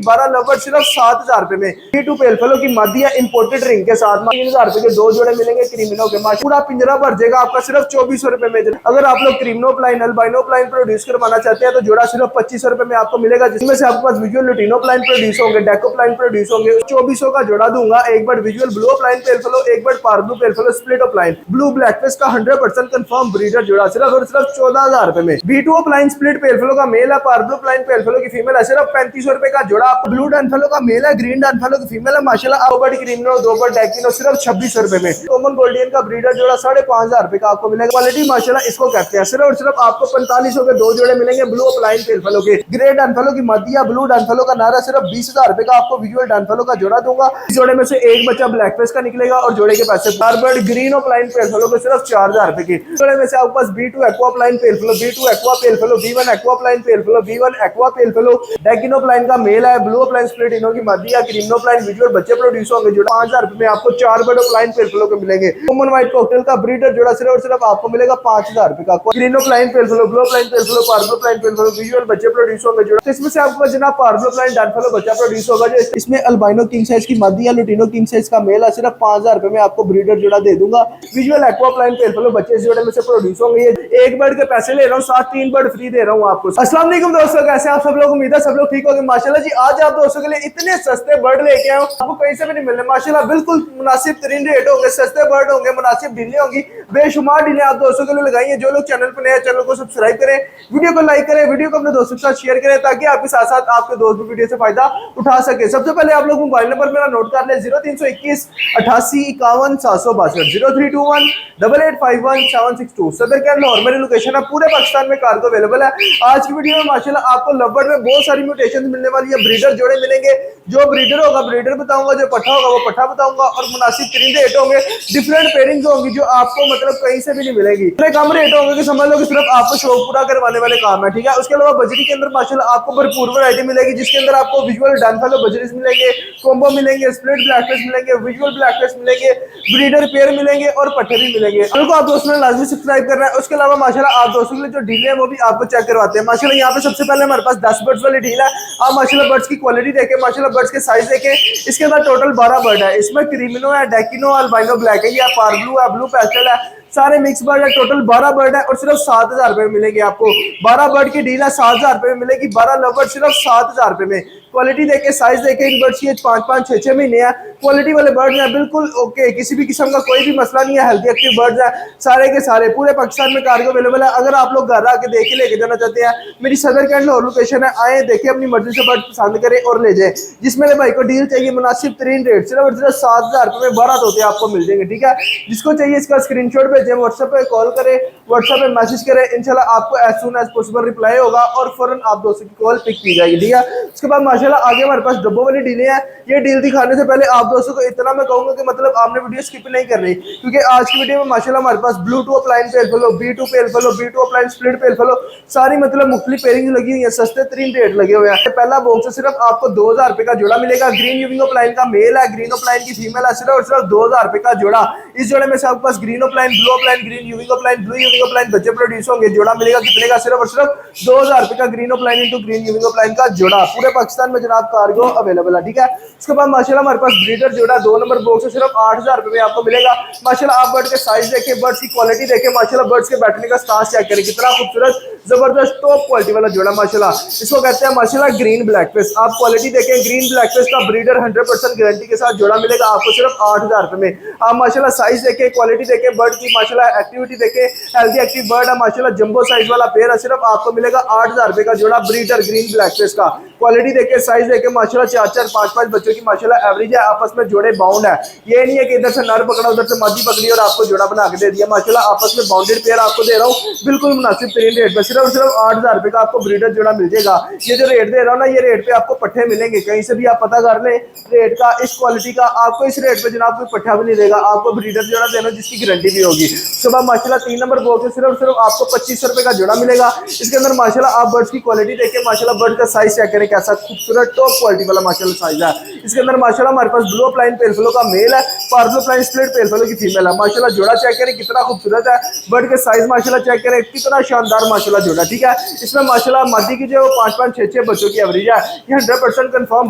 12 lover सिर्फ 7,000 रुपए में। T2 पेलफलो की मादिया इंपोर्टेड रिंग के साथ 3,000 रुपए के 2 जोड़े मिलेंगे क्रिमिनो के। पूरा पिंजरा भर जाएगा आपका सिर्फ 2400 रुपए में। अगर आप लोग क्रिमिनो प्लाइन अल्बाइनो प्लाइन प्रोड्यूस करवाना चाहते हैं तो जोड़ा सिर्फ 2500 रुपए में आपको मिलेगा, जिसमें से आपके पास विजुअल लुटिनो प्लाइन प्रोड्यूस होंगे, डेको प्लाइन प्रोड्यूस होंगे। 2400 का जोड़ा दूंगा। एक बार विजुअल ब्लू प्लाइन पेलफलो, एक बार पार्ब्लू पेलफलो स्प्लिट प्लाइन ब्लू ब्लैक फेस का 100% कंफर्म ब्रीडर जोड़ा सिर्फ और सिर्फ 14,000 रुपए में। B2 प्लाइन स्प्लिट पेलफलो का मेल है, पार्ब्लू प्लाइन पेलफलो की फीमेल है, सिर्फ 3500 रुपए का जोड़ा। ब्लू डनफेलो का मेल है, ग्रीन डनफेलो की फीमेल है, माशाल्लाह। दो बर्ड क्रीमिनो, दो बर्ड डेकिनो सिर्फ 2600 रुपए में। कॉमन गोल्डियन का ब्रीडर जोड़ा 5,500 रुपए का आपको मिलेगा। क्वालिटी माशाल्लाह इसको कहते हैं। सिर्फ और सिर्फ आपको 4500 के 2 जोड़े मिलेंगे ब्लू प्लाइन पेलफलो के। ग्रे डनफेलो की मदिया ब्लू डनफेलो का नारा सिर्फ 20,000 रुपए का आपको विजुअल डनफेलो का जोड़ा दूंगा। इस जोड़े में से एक बच्चा ब्लैक फेस का निकलेगा और जोड़े के पैसे बर्ड ग्रीन और प्लाइन पेलफलो के सिर्फ 4,000 रुपए की। जोड़े में से आपके पास B2 aqua opaline pale fallow, B2 aqua pale fallow, B1 aqua opaline pale fallow, B1 aqua pale fallow डेकिनो प्लाइन का मेल है, ब्लू प्लाइन स्प्लिट इनो की मादिया क्रीमिनो प्लाइन विजुअल बच्चे प्रोड्यूस होंगे। जोड़ा 5,000 रुपए में आपको 4 बर्ड प्लाइन पेलफलो के मिलेंगे। कॉमन व्हाइट कॉकटेल का ब्रीडर जोड़ा सिर्फ और सिर्फ आपको मिलेगा 5,000 रुपए का। ग्रीनो प्लाइन पेलफलो, ब्लू प्लाइन पेलफलो, पार्ब्लू प्लाइन पेलफलो विजुअल बच्चे प्रोड्यूस होंगे। जोड़ा इसमें से आपको जनाब पार्ब्लू प्लाइन डनफेलो बच्चा प्रोड्यूस होगा। जो इसमें अल्बाइनो किंग साइज की मादिया लुटिनो किंग साइज का मेल है, सिर्फ 5,000 रुपए में आपको ब्रीडर जोड़ा दे दूंगा। विजुअल एक्वा प्लाइन पेलफलो बच्चे इस जोड़े में से प्रोड्यूस होंगे। ये एक बर्ड के पैसे ले रहा हूँ, साथ 3 बर्ड फ्री दे रहा हूँ आपको। अस्सलाम वालेकुम दोस्तों, कैसे आप सब लोग? उम्मीद है सब लोग ठीक होंगे। माशाल्लाह जी, आज आप दोस्तों के लिए इतने सस्ते बर्ड लेके आए, आपको कहीं से भी नहीं मिलने। माशाल्लाह बिल्कुल मुनासिब तरीन रेट होंगे, सस्ते बर्ड होंगे, मुनासिब डीलें होंगी, बेशुमार डीलें आप दोस्तों के लिए लगाई है। जो लोग चैनल पर नए हैं, चैनल को सब्सक्राइब करें, वीडियो को लाइक करें, वीडियो को अपने दोस्तों के साथ शेयर करें, ताकि आपके साथ साथ आपके दोस्त भी वीडियो से फायदा उठा सके। सबसे पहले आप लोग मोबाइल नंबर मेरा नोट कर ले, 0321 88 51 762, 0321 8851 762। सदर कैंट लाहौर मेरी लोकेशन है। पूरे पाकिस्तान में कार्गो अवेलेबल है। आज की वीडियो में माशाल्लाह आपको लवबर्ड में बहुत सारी म्यूटेशन मिलने वाली है। ब्रीडर जोड़े मिलेंगे, जो ब्रीडर होगा ब्रीडर बताऊंगा, जो पट्ठा होगा वो पट्ठा बताऊंगा, और मुनासिब तरीन रेट होंगे। डिफरेंट पेयरिंग्स होंगी जो आपको मतलब कहीं से भी नहीं मिलेगी। इतने कम रेट होंगे कि समझ लो कि सिर्फ आपको शौक पूरा करवाने वाले काम है, ठीक है। उसके अलावा बजरी के अंदर माशाल्लाह आपको भरपूर वैरायटी मिलेगी, जिसके अंदर आपको विजुअल डनफेलो बजरीज मिलेंगे, कोम्बो मिलेंगे, स्प्लिट ब्लैकफेस मिलेंगे, विजुअल ब्लैकफेस मिलेंगे, ब्रीडर पेयर मिलेंगे और पट्टे भी मिलेंगे। तो आप दोस्तों ने लाजमी सब्सक्राइब करना है। उसके अलावा माशाल्लाह आप दोस्तों के लिए जो डील है वो भी आपको चेक करवाते हैं। माशाल्लाह यहाँ पे सबसे पहले हमारे पास 10 बर्ड्स वाली डील है। आप माशाल्लाह बर्ड्स की क्वालिटी देखें, माशाल्लाह बर्ड्स के साइज देखें। इसके अंदर टोटल 12 बर्ड है। इसमें क्रीमिनो है, डेकिनो, अल्बाइनो ब्लैक है, या पार्ब्लू है, ब्लू पेस्टल है, सारे मिक्स बर्ड है। टोटल 12 बर्ड है और सिर्फ 7,000 रुपए में मिलेगी आपको। 12 बर्ड की डील है, 7,000 रुपए में मिलेगी। 12 लवर सिर्फ 7,000 रुपए में। क्वालिटी देखे, साइज देखे, इन बर्ड्स की 5-5, 6-6 महीने है। क्वालिटी वाले बर्ड हैं, बिल्कुल ओके, किसी भी किस्म का कोई भी मसला नहीं है। हेल्थी एक्टिव बर्ड्स हैं सारे के सारे। पूरे पाकिस्तान में कार्गो अवेलेबल है। अगर आप लोग घर आके देख के लेके जाना चाहते हैं, मेरी सदर कैंट लाहौर लोकेशन है, आए देखे, अपनी मर्जी से बर्ड पसंद करें और ले जाए। जिस मेरे भाई को डील चाहिए मुनासिब तरीन रेट, सिर्फ और सिर्फ 7,000 रुपए में 12 तोते आपको मिल जाएंगे, ठीक है। जिसको चाहिए इसका स्क्रीनशॉट भेजें, व्हाट्सएप पे कॉल करें, व्हाट्सएप पे मैसेज करें, इंशाल्लाह आपको as soon as possible reply होगा और फौरन आप दोस्तों की कॉल पिक की जाएगी, ठीक है। उसके बाद माशाल्लाह आगे हमारे पास डब्बों वाली डीलें हैं। ये डील दिखाने से पहले आप दोस्तों को इतना मैं कहूंगा कि मतलब आपने वीडियो स्किप नहीं करनी, क्योंकि आज की वीडियो में माशाल्लाह हमारे पास ब्लू2 प्लाइन pale fallow, B2 पेलफलो, B2 opaline split पेलफलो, सारी मतलब मुख्तलिफ पेयरिंग लगी हुई है। सस्ते तरीन रेट लगे हुए हैं। पहला बॉक्स है, सिर्फ आपको 2,000 रुपए का जोड़ा मिलेगा। ग्रीन यूविंगो प्लाइन का मेल है, ग्रीनो प्लाइन की फीमेल है, सिर्फ और सिर्फ 2,000 रुपए का जोड़ा। इस जोड़े में से आपके पास ग्रीनो प्लाइन, ब्लू प्लाइन, ग्रीन यूविंगो प्लाइन, ब्लू यूविंगो प्लाइन बच्चे प्रोड्यूस होंगे। जोड़ा मिलेगा कितने का? सिर्फ और सिर्फ 2,000 रुपए का ग्रीनो प्लाइन इंटू ग्रीन यूविंगो प्लाइन का जोड़ा। पूरे पाकिस्तान में जनाब कार्गो अवेलेबल है, ठीक है। उसके बाद माशाल्लाह हमारे पास ब्रीडर जोड़ा 2 नंबर बॉक्स है, सिर्फ 8,000 रुपए में आपको मिलेगा। माशाल्लाह आप बर्ड के साइज देखें, बर्ड्स की क्वालिटी देखें, माशाल्लाह बर्ड्स के बैठने का स्टांस चेक करें, कितना खूबसूरत जबरदस्त टॉप क्वालिटी वाला जोड़ा माशाल्लाह। इसको कहते हैं माशाल्लाह ग्रीन ब्लैक फेस। आप क्वालिटी देखें, ग्रीन ब्लैक फेस का ब्रीडर 100% गारंटी के साथ जोड़ा मिलेगा आपको सिर्फ 8,000 रुपए में। आप माशाल्लाह साइज देखें, क्वालिटी देखें, बर्ड की माशाल्लाह एक्टिविटी देखें, हेल्दी एक्टिव बर्ड है माशाल्लाह। जंबो साइज वाला पेयर है, सिर्फ आपको मिलेगा 8,000 रुपए का जोड़ा ब्रीडर ग्रीन ब्लैक फेस का। क्वालिटी देखें, साइज देखें, माशाल्लाह 4-4, 5-5 बच्चों की माशाल्लाह एवरेज है। आपस में जोड़े बाउंड है, ये नहीं है कि इधर से नर पकड़ा उधर से मादी पकड़ी और आपको जोड़ा बना के दे दिया। माशाल्लाह आपस में बाउंडेड पेयर आपको दे रहा हूँ, बिल्कुल मुनासिब तरीन रेट में। सिर्फ 8,000 रुपए का आपको ब्रीडर जोड़ा मिल जाएगा। ये जो रेट दे रहा हूँ ना, ये रेट पे आपको पट्ठे मिलेंगे, कहीं से भी आप पता कर लें रेट का, इस क्वालिटी का। आपको इस रेट पे जनाब कोई पट्ठा भी नहीं देगा, आपको ब्रीडर जोड़ा देना जिसकी गारंटी भी होगी। सुबह माशाल्लाह 3 नंबर बॉक्स में सिर्फ आपको 2500 रुपए का जोड़ा मिलेगा। इसके अंदर माशाल्लाह आप बर्ड्स की क्वालिटी देखें, माशाल्लाह बर्ड का साइज चेक करें, कैसा खूबसूरत टॉप क्वालिटी वाला माशाल्लाह साइज है। इसके अंदर माशाल्लाह हमारे पास ब्लू प्लाइन पेलफलो का मेल है, parblue opaline split pale fallow की फीमेल है। माशाल्लाह जोड़ा चेक करें कितना खूबसूरत है, बर्ड के साइज माशाल्लाह चेक करें कितना शानदार माशाल्लाह जोड़ा। ठीक है, इसमें माशाल्लाह मादी की जो 5-5, 6-6 बच्चों की एवरेज है। ये 100% कंफर्म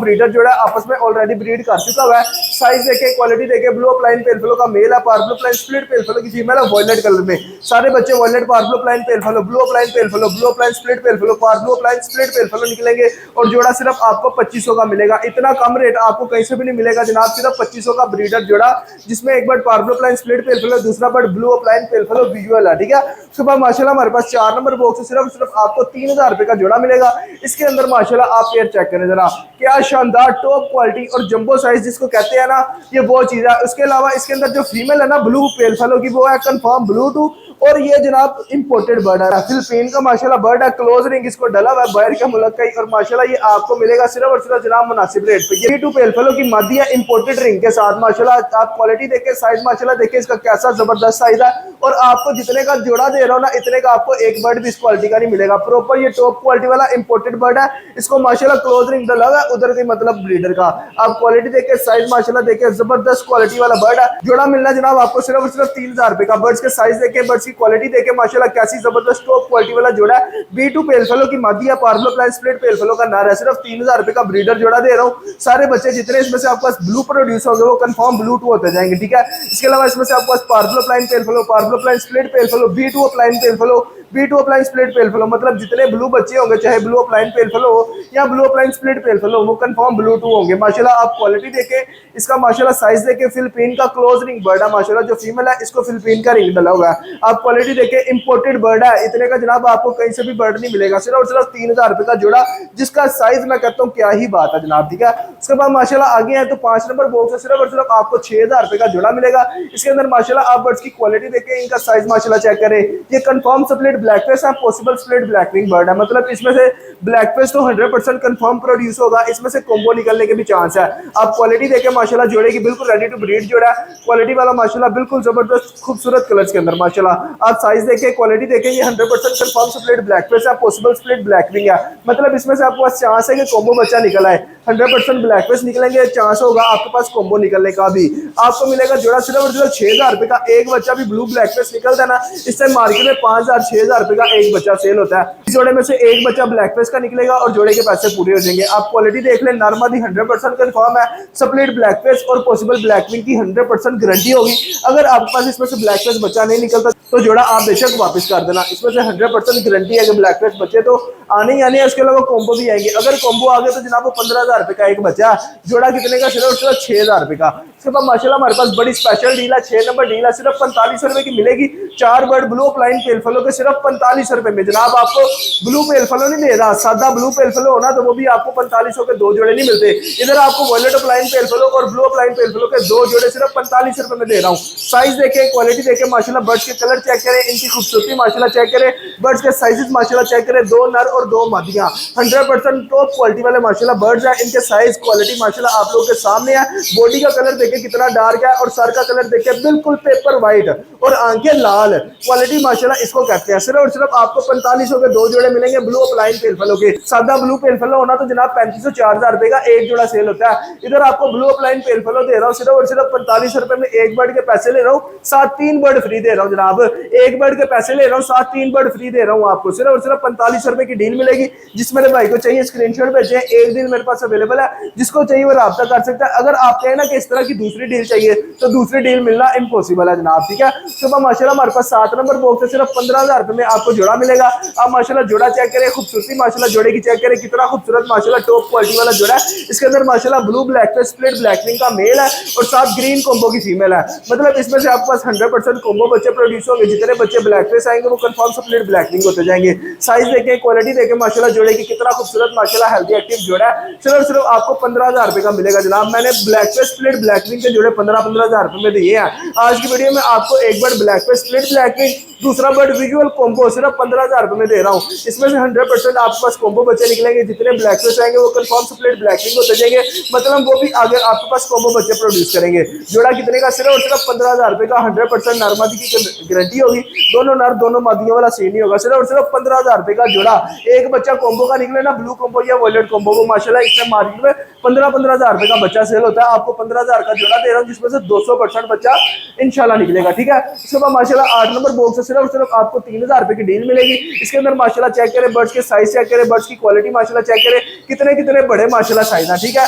ब्रीडर जोड़ा आपस में ऑलरेडी ब्रीड कर चुका हुआ है। साइज देखे, क्वालिटी देखे, ब्लू प्लाइन पेल फेलो का मेल है, parblue opaline split pale fallow की फीमेल है वॉयलेट कलर में। सारे बच्चे violet parblue opaline pale fallow, blue opaline pale fallow, blue opaline split pale fallow, parblue opaline split pale fallow निकलेंगे और जोड़ा सिर्फ आपको 2500 का मिलेगा। इतना कम रेट आपको कहीं से भी नहीं मिलेगा जनाब, सिर्फ 2500 का ब्रीडर जोड़ा, जिसमें एक bird parblue opaline split pale fallow, दूसरा bird blue opaline pale fallow visual है। ठीक है, उसके बाद माशाल्लाह हमारे पास 4 नंबर बॉक्स है, सिर्फ आपको 3000 रुपए का जोड़ा मिलेगा। इसके अंदर माशाल्लाह आप पेयर चेक करें जरा, क्या शानदार टॉप क्वालिटी और जंबो साइज जिसको कहते हैं ना, ये वो चीज है। उसके अलावा इसके अंदर जो फीमेल है ना ब्लू पेल फेलो की, वो है कंफर्म ब्लू टू, और ये जनाब इंपोर्टेड बर्ड है, फिलिपीन का माशाल्लाह बर्ड है, क्लोज रिंग इसको डला हुआ है बाहर के मुल्क का ही, और माशाल्लाह ये आपको मिलेगा सिर्फ और सिर्फ जनाब मुनासिब रेट पे। ये टू पेल फेलो की मादी है इंपोर्टेड रिंग के साथ। माशाल्लाह आप क्वालिटी देखे, साइज माशाल्लाह देखे इसका कैसा जबरदस्त साइज है, और आपको जितने का जोड़ा दे रहा हूं ना इतने का आपको एक बर्ड भी इस क्वालिटी का नहीं मिलेगा। प्रॉपर ये टॉप क्वालिटी वाला इंपोर्टेड बर्ड है, इसको माशाल्लाह क्लोज रिंग डला हुआ है उधर के मतलब ब्रीडर का। आप क्वालिटी देखे, साइज माशाल्लाह देखे, जबरदस्त क्वालिटी वाला बर्ड है। जोड़ा मिलना जनाब आपको सिर्फ और सिर्फ 3000 रुपए का। बर्ड्स के साइज देखे, बर्ड्स की क्वालिटी देखे, माशाल्लाह कैसी जबरदस्त टॉप क्वालिटी वाला जोड़ा है। B2 पेल फेलो की मादी है, parblue opaline split pale fallow का नार है, सिर्फ 3000 रुपए का ब्रीडर जोड़ा दे रहा हूँ। सारे बच्चे जितने इसमें से आपके पास ब्लू प्रोड्यूस होंगे वो कंफर्म ब्लू टू होते जाएंगे। ठीक है, इसके अलावा इसमें से आपके पास parblue opaline pale fallow, parblue opaline split pale fallow, B2 opaline pale fallow, B2 opaline split pale fallow, मतलब जितने ब्लू बच्चे होंगे चाहे ब्लू प्लाइन पेल फेलो हो या blue opaline split pale fellow, वो कंफर्म ब्लू टू होंगे। माशाल्लाह आप क्वालिटी देखे, इसका माशाल्लाह साइज देखे, फिलिपीन का क्लोज रिंग बर्ड है। माशाल्लाह जो फीमेल है इसको फिलिपीन का रिंग डला हुआ है। आप क्वालिटी देखे, इंपोर्टेड बर्ड है, इतने का जनाब आपको कहीं से भी बर्ड नहीं मिलेगा। सिर्फ और सिर्फ 3000 रुपए का जोड़ा, जिसका साइज मैं कहता हूँ क्या ही बात है जनाब। ठीक है, उसके बाद माशाल्लाह आगे है तो 5 नंबर बॉक्स है, सिर्फ और सिर्फ आपको 6000 रुपए का जोड़ा मिलेगा। इसके अंदर माशाल्लाह आप बर्ड्स की क्वालिटी देखे, इनका साइज माशाल्लाह चेक करें। ये कंफर्म स्प्लिट ब्लैक फेस है, possible split black wing bird है, मतलब इसमें से ब्लैक फेस तो 100% कंफर्म प्रोड्यूस होगा, इसमें से कॉम्बो निकलने के भी चांस है। आप क्वालिटी देखे माशाल्लाह जोड़े की बिल्कुल रेडी टू ब्रीड जोड़ा है, क्वालिटी वाला माशाल्लाह बिल्कुल जबरदस्त खूबसूरत कलर्स के अंदर। माशाल्लाह आप साइज देखे, क्वालिटी देखे, ये 100% कंफर्म स्प्लिट ब्लैक फेस है, पॉसिबल स्प्लिट ब्लैक विंग है, मतलब इसमें से आपके पास चांस है कि कॉम्बो बच्चा निकला है। 100% ब्लैक फेस निकलेंगे, चांस होगा आपके पास कॉम्बो निकलने का भी। आपको मिलेगा जोड़ा सिर्फ और सिर्फ 6000 रुपए का। एक बच्चा भी ब्लू ब्लैक फेस निकलता है ना, इस टाइम मार्केट में 5000-6000 रुपए का एक बच्चा सेल होता है। इस जोड़े में से एक बच्चा ब्लैक फेस का निकलेगा और जोड़े के पैसे पूरे हो जाएंगे। आप क्वालिटी देख लें, नॉर्मली 100% कंफर्म है, स्प्लिट ब्लैक फेस और पॉसिबल ब्लैक विंग की 100% गारंटी होगी। अगर आपके पास इसमें से ब्लैक फेस बच्चा नहीं निकलता तो जोड़ा आप बेशक वापस कर देना, इसमें से 100% गारंटी है कि ब्लैक फेस बच्चे तो आने ही आने हैं। इसके अलावा कॉम्बो भी आएंगे, अगर कॉम्बो आ गए तो जनाब वो 15000 रुपए का एक बच्चा, जोड़ा कितने का, सिर्फ 6000 रुपए का। उसके बाद माशाल्लाह हमारे पास बड़ी स्पेशल डील है, 6 नंबर डील है, सिर्फ 4500 रुपए की मिलेगी। 4 bird blue opaline pale fellow के सिर्फ 4500 रुपए में। जनाब आपको ब्लू पेल फेलो नहीं दे रहा, सादा ब्लू पेल फेलो होना तो वो भी आपको 4500 के 2 जोड़े नहीं मिलते। इधर आपको वॉयलेट प्लाइन पेल फेलो और ब्लू प्लाइन पेल फेलो के 2 जोड़े सिर्फ 4500 रुपए में दे रहा हूँ। साइज देखे, क्वालिटी देखे, माशाल्लाह बर्ड्स के कलर चेक करें, इनकी खूबसूरती माशाल्लाह चेक करें, बर्ड्स के साइजेस माशाल्लाह चेक करें, 2 नर और 2 मादियां, 100% टॉप क्वालिटी वाले माशाल्लाह बर्ड्स हैं। इनके साइज क्वालिटी माशाल्लाह आप लोगों के सामने है। बॉडी का कलर देखे कितना डार्क है और सर का कलर देखे बिल्कुल पेपर व्हाइट और आंखें लाल। क्वालिटी माशाल्लाह इसको कहते हैं। सिर्फ और सिर्फ आपको 4500 के 2 जोड़े मिलेंगे ब्लू प्लाइन पेल फेलो के। सादा ब्लू पेल फेलो होना तो जनाब 3500-4000 रुपए का एक जोड़ा सेल होता है। इधर आपको ब्लू प्लाइन पेल फेलो दे रहा हूँ सिर्फ और सिर्फ 4500 रुपए में, एक बर्ड के पैसे ले रहा हूँ, साथ 3 बर्ड फ्री दे रहा हूँ जनाब। एक बर्ड के पैसे ले रहा हूँ, साथ 3 बर्ड फ्री दे रहा हूँ आपको। सिर्फ और सिर्फ 4500 रुपए की डील मिलेगी। जिस मेरे भाई को चाहिए स्क्रीनशॉट भेजें, एक डील मेरे पास अवेलेबल है, जिसको चाहिए वो राब्ता कर सकता है। अगर आप कहें ना कि इस तरह की दूसरी डील चाहिए तो दूसरी डील मिलना इम्पॉसिबल है जनाब। ठीक है, सुबह माशाल्लाह हमारे पास 7 नंबर बॉक्स है, सिर्फ 15000 रुपए में आपको जोड़ा मिलेगा। आप माशाल्लाह जोड़ा चेक करें, खूबसूरती माशाल्लाह जोड़े की चेक करें, कितना खूबसूरत माशाल्लाह टॉप क्वालिटी वाला जोड़ा है। इसके अंदर माशाल्लाह ब्लू ब्लैक पे स्प्लिट ब्लैक विंग का मेल है और साथ ग्रीन कॉम्बो की फीमेल है, मतलब इसमें से आपके पास 100% कॉम्बो बच्चे प्रोड्यूस होंगे। जितने बच्चे ब्लैक फेस आएंगे वो कंफर्म स्प्लिट ब्लैक विंग होते जाएंगे। साइज देखें, क्वालिटी देखें, माशाल्लाह जोड़े की कितना खूबसूरत माशाल्लाह हेल्दी एक्टिव जोड़ा है। सिर्फ आपको 15000 रुपए का मिलेगा जनाब। मैंने ब्लैक पे स्प्लिट ब्लैक विंग के जोड़े 15-15000 रुपए में दिए हैं। आज की वीडियो में आपको एक बार ब्लैक पे स्प्लिट ब्लैक विंग, दूसरा बर्ड विजुअल कॉम्बो सिर्फ 15000 रुपए में दे रहा हूँ। इसमें से 100% आपके पास कॉम्बो बच्चे निकलेंगे। जितने ब्लैक फेस आएंगे वो कंफर्म स्प्लिट ब्लैक विंग होते जाएंगे, मतलब वो भी आगे आपके पास कॉम्बो बच्चे प्रोड्यूस करेंगे। जोड़ा कितने का, सिर्फ और सिर्फ 15000 रुपए का। 100% नर मादी की गारंटी होगी, दोनों नर दोनों मादियों वाला सीन नहीं होगा। सिर्फ और सिर्फ 15000 रुपए का जोड़ा। एक बच्चा कॉम्बो का निकले ना, ब्लू कॉम्बो या वॉयलेट कॉम्बो, वो माशाल्लाह इसमें मार्केट में 15-15 हज़ार रुपए का बच्चा सेल होता है, आपको 15 हज़ार का जोड़ा दे रहा हूँ, जिसमें से 200% बच्चा इंशाल्लाह निकलेगा। ठीक है, इसके बाद माशाल्लाह 8 नंबर बॉक्स है, सिर्फ आपको 3000 रुपए की डील मिलेगी। इसके अंदर माशाल्लाह चेक करें, बर्ड्स के साइज चेक करें, बर्ड्स की क्वालिटी माशाल्लाह चेक करें, कितने कितने बड़े माशाल्लाह साइज है। ठीक है,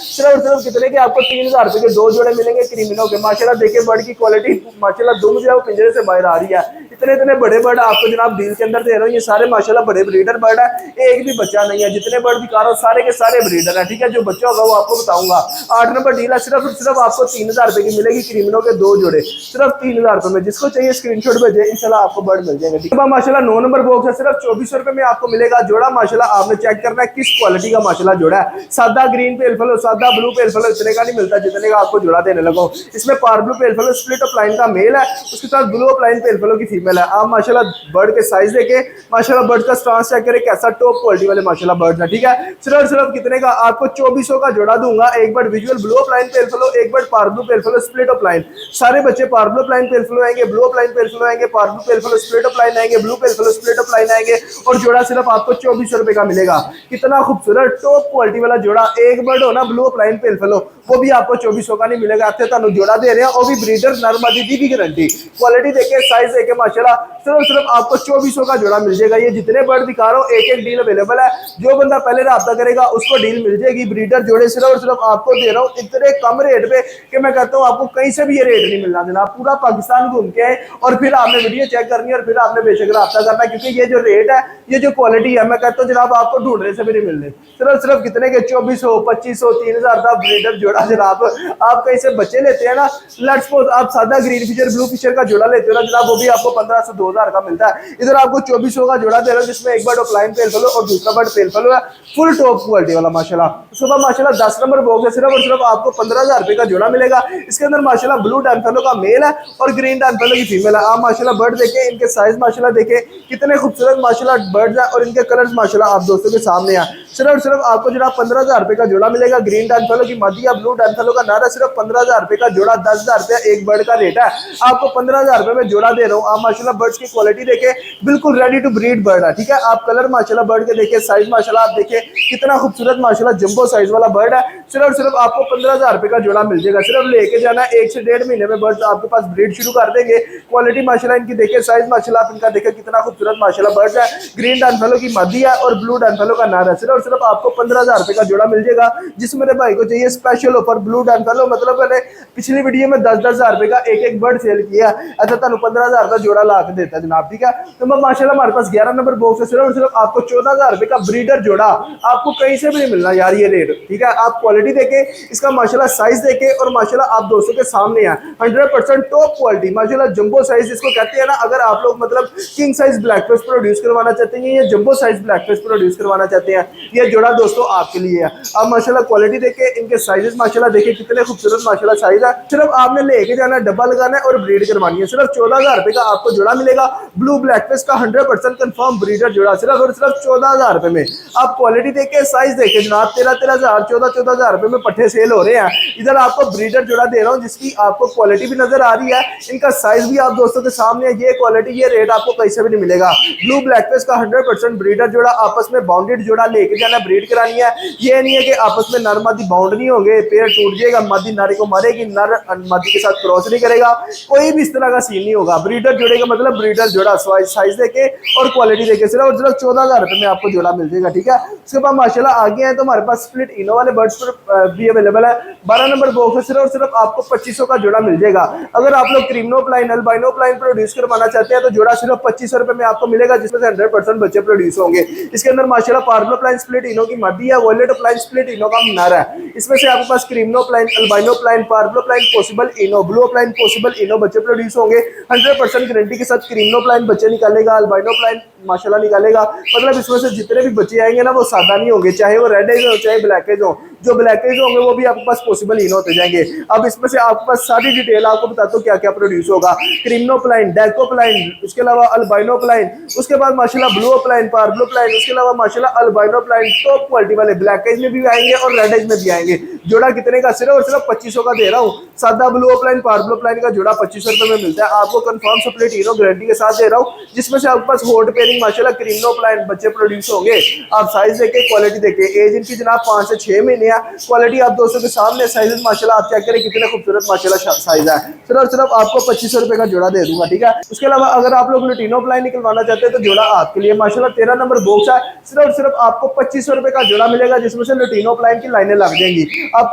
सिर्फ कितने के आपको 3000 रुपए के 2 जोड़े मिलेंगे क्रीमिनो के। माशाल्लाह देखिए बर्ड की क्वालिटी माशाल्लाह दुम जो है वो पिंजरे से बाहर आ रही है। इतने इतने बड़े बर्ड आपको जनाब डील के अंदर दे रहा हूँ, ये सारे माशाल्लाह बड़े ब्रीडर बर्ड है, एक भी बच्चा नहीं है। जितने बर्ड दिखा रहा हूँ सारे के सारे ब्रीडर है। ठीक है, जो बच्चा होगा वो आपको बताऊंगा। 8 नंबर डील है, सिर्फ आपको 3000 रुपए की मिलेगी क्रीमिनो के 2 जोड़े, सिर्फ 3000 रुपए में। जिसको चाहिए स्क्रीनशॉट भेजे, इंशाल्लाह आपको बर्ड मिल जाएंगे। ठीक है, माशाल्लाह 9 नंबर बॉक्स है, सिर्फ 2400 रुपए में आपको मिलेगा जोड़ा। माशाल्लाह आपने चेक करना है किस क्वालिटी का माशाल्लाह जोड़ा है। सादा ग्रीन पेल फलो, सादा ब्लू पेल फलो इतने का नहीं मिलता जितने का आपको जोड़ा देने लगा। इसमें parblue pale fallow split opaline का मेल है, उसके साथ blue opaline pale fallow की फीमेल है। आप माशाल्लाह बर्ड के साइज देखे, माशाल्लाह बर्ड का स्टांस चेक करें, कैसा टॉप क्वालिटी वाले माशाल्लाह बर्ड है। ठीक है, सिर्फ कितने का आपको 2400 का जोड़ा दूंगा। एक bird visual blue opaline pale fallow, एक bird parblue pale fallow split opaline. सारे बच्चे parblue opaline pale fallow आएंगे, blue opaline pale fallow आएंगे, parblue pale fallow split opaline आएंगे, blue pale fallow split opaline आएंगे, और जोड़ा सिर्फ आपको 2400 रुपए का मिलेगा। कितना खूबसूरत टॉप क्वालिटी वाला जोड़ा। एक बर्ड हो ना ब्लू ऑफ लाइन पेल फलो, वो भी आपको 2400 का नहीं मिलेगा। आपको जोड़ा दे रहे हैं, वो भी ब्रीडर नरमादी दी भी गारंटी। क्वालिटी देखे, साइज देखे, माशाल्लाह सिर्फ आपको 2400 का जोड़ा मिल जाएगा। ये जितने बर्ड दिखा रहा हूँ एक डील अवेलेबल है, जो बंदा पहले राब्ता करेगा उसको डील मिल जाएगी। ब्रीडर जोड़े सिर्फ आपको दे रहा हूँ इतने कम रेट पे कि मैं कहता हूँ आपको कहीं से भी ये रेट नहीं मिलना देना। पूरा पाकिस्तान घूम के और फिर आपने वीडियो चेक करनी है और फिर आपने बेशक राब्ता करना है, क्योंकि ये जो रेट है, ये जो क्वालिटी है, मैं कहता हूँ जनाब आपको ढूंढने से भी नहीं मिलने। सिर्फ कितने के 2400, 2500, 3000 का ब्रीडर जोड़ा जनाब। आप कहीं से बच्चे लेते हैं ना, लेट्स सपोज आप सादा ग्रीन फिशर ब्लू फिशर का जोड़ा लेते हो ना जनाब, वो भी आपको 1500 से 2000 का मिलता है। इधर आपको 2400 का जोड़ा दे रहा हूं, जिसमें एक बर्ड ऑफलाइन पेल फलो और दूसरा बर्ड पेल फलो है, फुल टॉप क्वालिटी वाला माशाल्लाह। सुबह माशाल्लाह 10 नंबर बॉक्स है, सिर्फ आपको 15000 रुपए का जोड़ा मिलेगा। इसके अंदर माशाल्लाह ब्लू डैन फलो का मेल है और ग्रीन डैन फलो की फीमेल है। आप माशाल्लाह बर्ड देखें, इनके साइज माशाल्लाह देखें, कितने खूबसूरत माशाल्लाह बर्ड्स हैं और इनके कलर्स माशाल्लाह आप दोस्तों के सामने हैं। सिर्फ आपको जनाब 15000 रुपए का जोड़ा मिलेगा। ग्रीन डैन फलो की मादी या ब्लू डैन फलो का नारा, सिर्फ 15000 रुपए का जोड़ा, 10000 रुपया एक बर्ड का रेट है। आपको 15000 रुपए में जोड़ा दे रहा हूँ। आप माशाल्लाह बर्ड्स की क्वालिटी देखे, बिल्कुल रेडी टू ब्रीड बर्ड है। ठीक है, आप कलर माशाल्लाह बर्ड के देखे, साइज माशाल्लाह आप देखे, कितना खूबसूरत माशाल्लाह जंबो साइज वाला बर्ड है। सिर्फ आपको 15000 रुपए का जोड़ा मिल जाएगा। सिर्फ लेके जाना, 1 से 1.5 महीने में बर्ड आपके पास ब्रीड शुरू कर देंगे। क्वालिटी माशाल्लाह इनकी देखे, साइज माशाल्लाह आप इनका देखे, कितना खूबसूरत माशाल्लाह बर्ड है। ग्रीन डैन फलो की मादी है और ब्लू डैन फलो का नारा। सिर्फ आपको 15000 रुपए का जोड़ा मिल जाएगा। जिस मेरे भाई को चाहिए स्पेशल ऑफर ब्लू डैन फलो, मतलब मैंने पिछली वीडियो में 10-10 हजार रुपए का एक बर्ड सेल किया, अच्छा तुम 15000 का जोड़ा ला के देता है जनाब। ठीक है, तो माशाल्लाह हमारे पास 11 नंबर बॉक्स है, सिर्फ आपको 14000 रुपए का ब्रीडर जोड़ा, आपको कहीं से भी नहीं मिलना यार ये रेट। ठीक है, आप क्वालिटी देखे, इसका माशाल्लाह साइज देखे और माशाल्लाह आप दोस्तों के सामने है 100% टॉप क्वालिटी माशाल्लाह जंबो साइज जिसको कहते हैं ना। अगर आप लोग मतलब king size black face produce करवाना चाहते हैं या jumbo size black face produce करवाना चाहते हैं, ये जोड़ा दोस्तों आपके लिए है। आप माशाल्लाह क्वालिटी देखे, इनके साइजेस माशाल्लाह देखे, कितने खूबसूरत माशाल्लाह साइज है। सिर्फ आपने लेके जाना, डब्बा लगाना है और ब्रीड करवानी है। सिर्फ 14000 रुपए का आपको जोड़ा मिलेगा। ब्लू ब्लैक फेस का 100% कंफर्म ब्रीडर जोड़ा, सिर्फ 14000 रुपए में। आप क्वालिटी देखे, साइज देखे जनाब, 13,000 14,000 रुपए में पट्टे सेल हो रहे हैं। इधर आपको ब्रीडर जोड़ा दे रहा हूँ जिसकी आपको क्वालिटी भी नजर आ रही है, इनका साइज भी आप दोस्तों के सामने है। ये क्वालिटी, ये रेट आपको कहीं से भी नहीं मिलेगा। ब्लू ब्लैक फेस का 100% ब्रीडर जोड़ा, आपस में बाउंडेड जोड़ा लेके जाना, ब्रीड करानी है। ये नहीं है कि आपस में नर मादी बाउंड नहीं होंगे, पेड़ टूट जाएगा, मादी नारे को मारेगी, नर मादी के साथ क्रॉस नहीं करेगा, कोई भी इस तरह का सीन नहीं होगा। ब्रीडर जोड़े का मतलब ब्रीडर जोड़ा, साइज देके और क्वालिटी देके सिर्फ 14000 रुपए में आपको जोड़ा मिल जाएगा। ठीक है, उसके बाद माशाल्लाह आगे हैं तो हमारे पास स्प्लिट इनो वाले बर्ड्स पर भी अवेलेबल है। 12 नंबर बॉक्स है, सिर्फ आपको 2500 का जोड़ा मिल जाएगा। अगर आप लोग क्रीमनो प्लाइन अल्बाइनो प्लाइन प्रोड्यूस करवाना चाहते हैं तो जोड़ा सिर्फ 2500 रुपए में आपको मिलेगा, जिसमें से 100% बच्चे प्रोड्यूस होंगे। इसके अंदर माशाल्लाह पार्लो प्लाइन स्प्लिट इनो की मादी है, वॉयलेट प्लाइन स्प्लिट इनो का नारा है। इसमें से आपके पास क्रीमनो प्लाइन अल्बाइनो प्लाइन पार्लो प्लाइन पॉसिबल इनो ब्लू प्लाइन पॉसिबल इनो बच्चे प्रोड्यूस होंगे। 100% गारंटी के साथ क्रीमनो प्लाइन बच्चे निकालेगा, अल्बाइनो प्लाइन माशाल्लाह निकालेगा। मतलब इसमें से जितने भी बच्चे आएंगे ना वो सादा नहीं होंगे, चाहे वो रेड एज हो चाहे ब्लैक एज हो। जो ब्लैक एज होंगे वो भी आपके पास पॉसिबल इनो होते जाएंगे। अब इसमें से आपके पास सारी डिटेल आपको बताता हूँ क्या क्या प्रोड्यूस होगा। क्रीमनो प्लाइन, डेको प्लाइन, उसके अलावा अल्बाइनो प्लाइन, उसके बाद माशाल्लाह ब्लू प्लाइन, पार्लो प्लाइन, उसके अलावा माशाल्लाह अल्बाइनो प्लाइन टॉप क्वालिटी वाले ब्लैक एज में भी आएंगे और रेड एज में भी आएंगे। जोड़ा कितने का, सिर्फ और सिर्फ 2500 का दे रहा हूँ। सादा ब्लू ऑफलाइन पार ब्लू ऑफलाइन का जोड़ा 2500 रुपए में मिलता है आपको, कंफर्म स्प्लिट इनो गारंटी के साथ दे रहा हूँ, जिसमें से आपके पास हॉट पेयरिंग माशाल्लाह क्रीनो ऑफलाइन बच्चे प्रोड्यूस होंगे। आप साइज देखे, क्वालिटी देखे, एज इनकी जनाब 5 से 6 महीने है। क्वालिटी आप दोस्तों के सामने, साइज माशाल्लाह आप चेक करें कितने खूबसूरत माशाल्लाह साइज है। सिर्फ और सिर्फ आपको 2500 रुपए का जोड़ा दे दूंगा, ठीक है। उसके अलावा अगर आप लोग लुटिनो ऑफलाइन निकलवाना चाहते हैं तो जोड़ा आपके लिए माशाल्लाह 13 नंबर बॉक्स है, सिर्फ और सिर्फ आपको 2500 रुपए का जोड़ा मिलेगा, जिसमें से लुटिनो ऑफलाइन की लाइनें लग जाएंगी। आप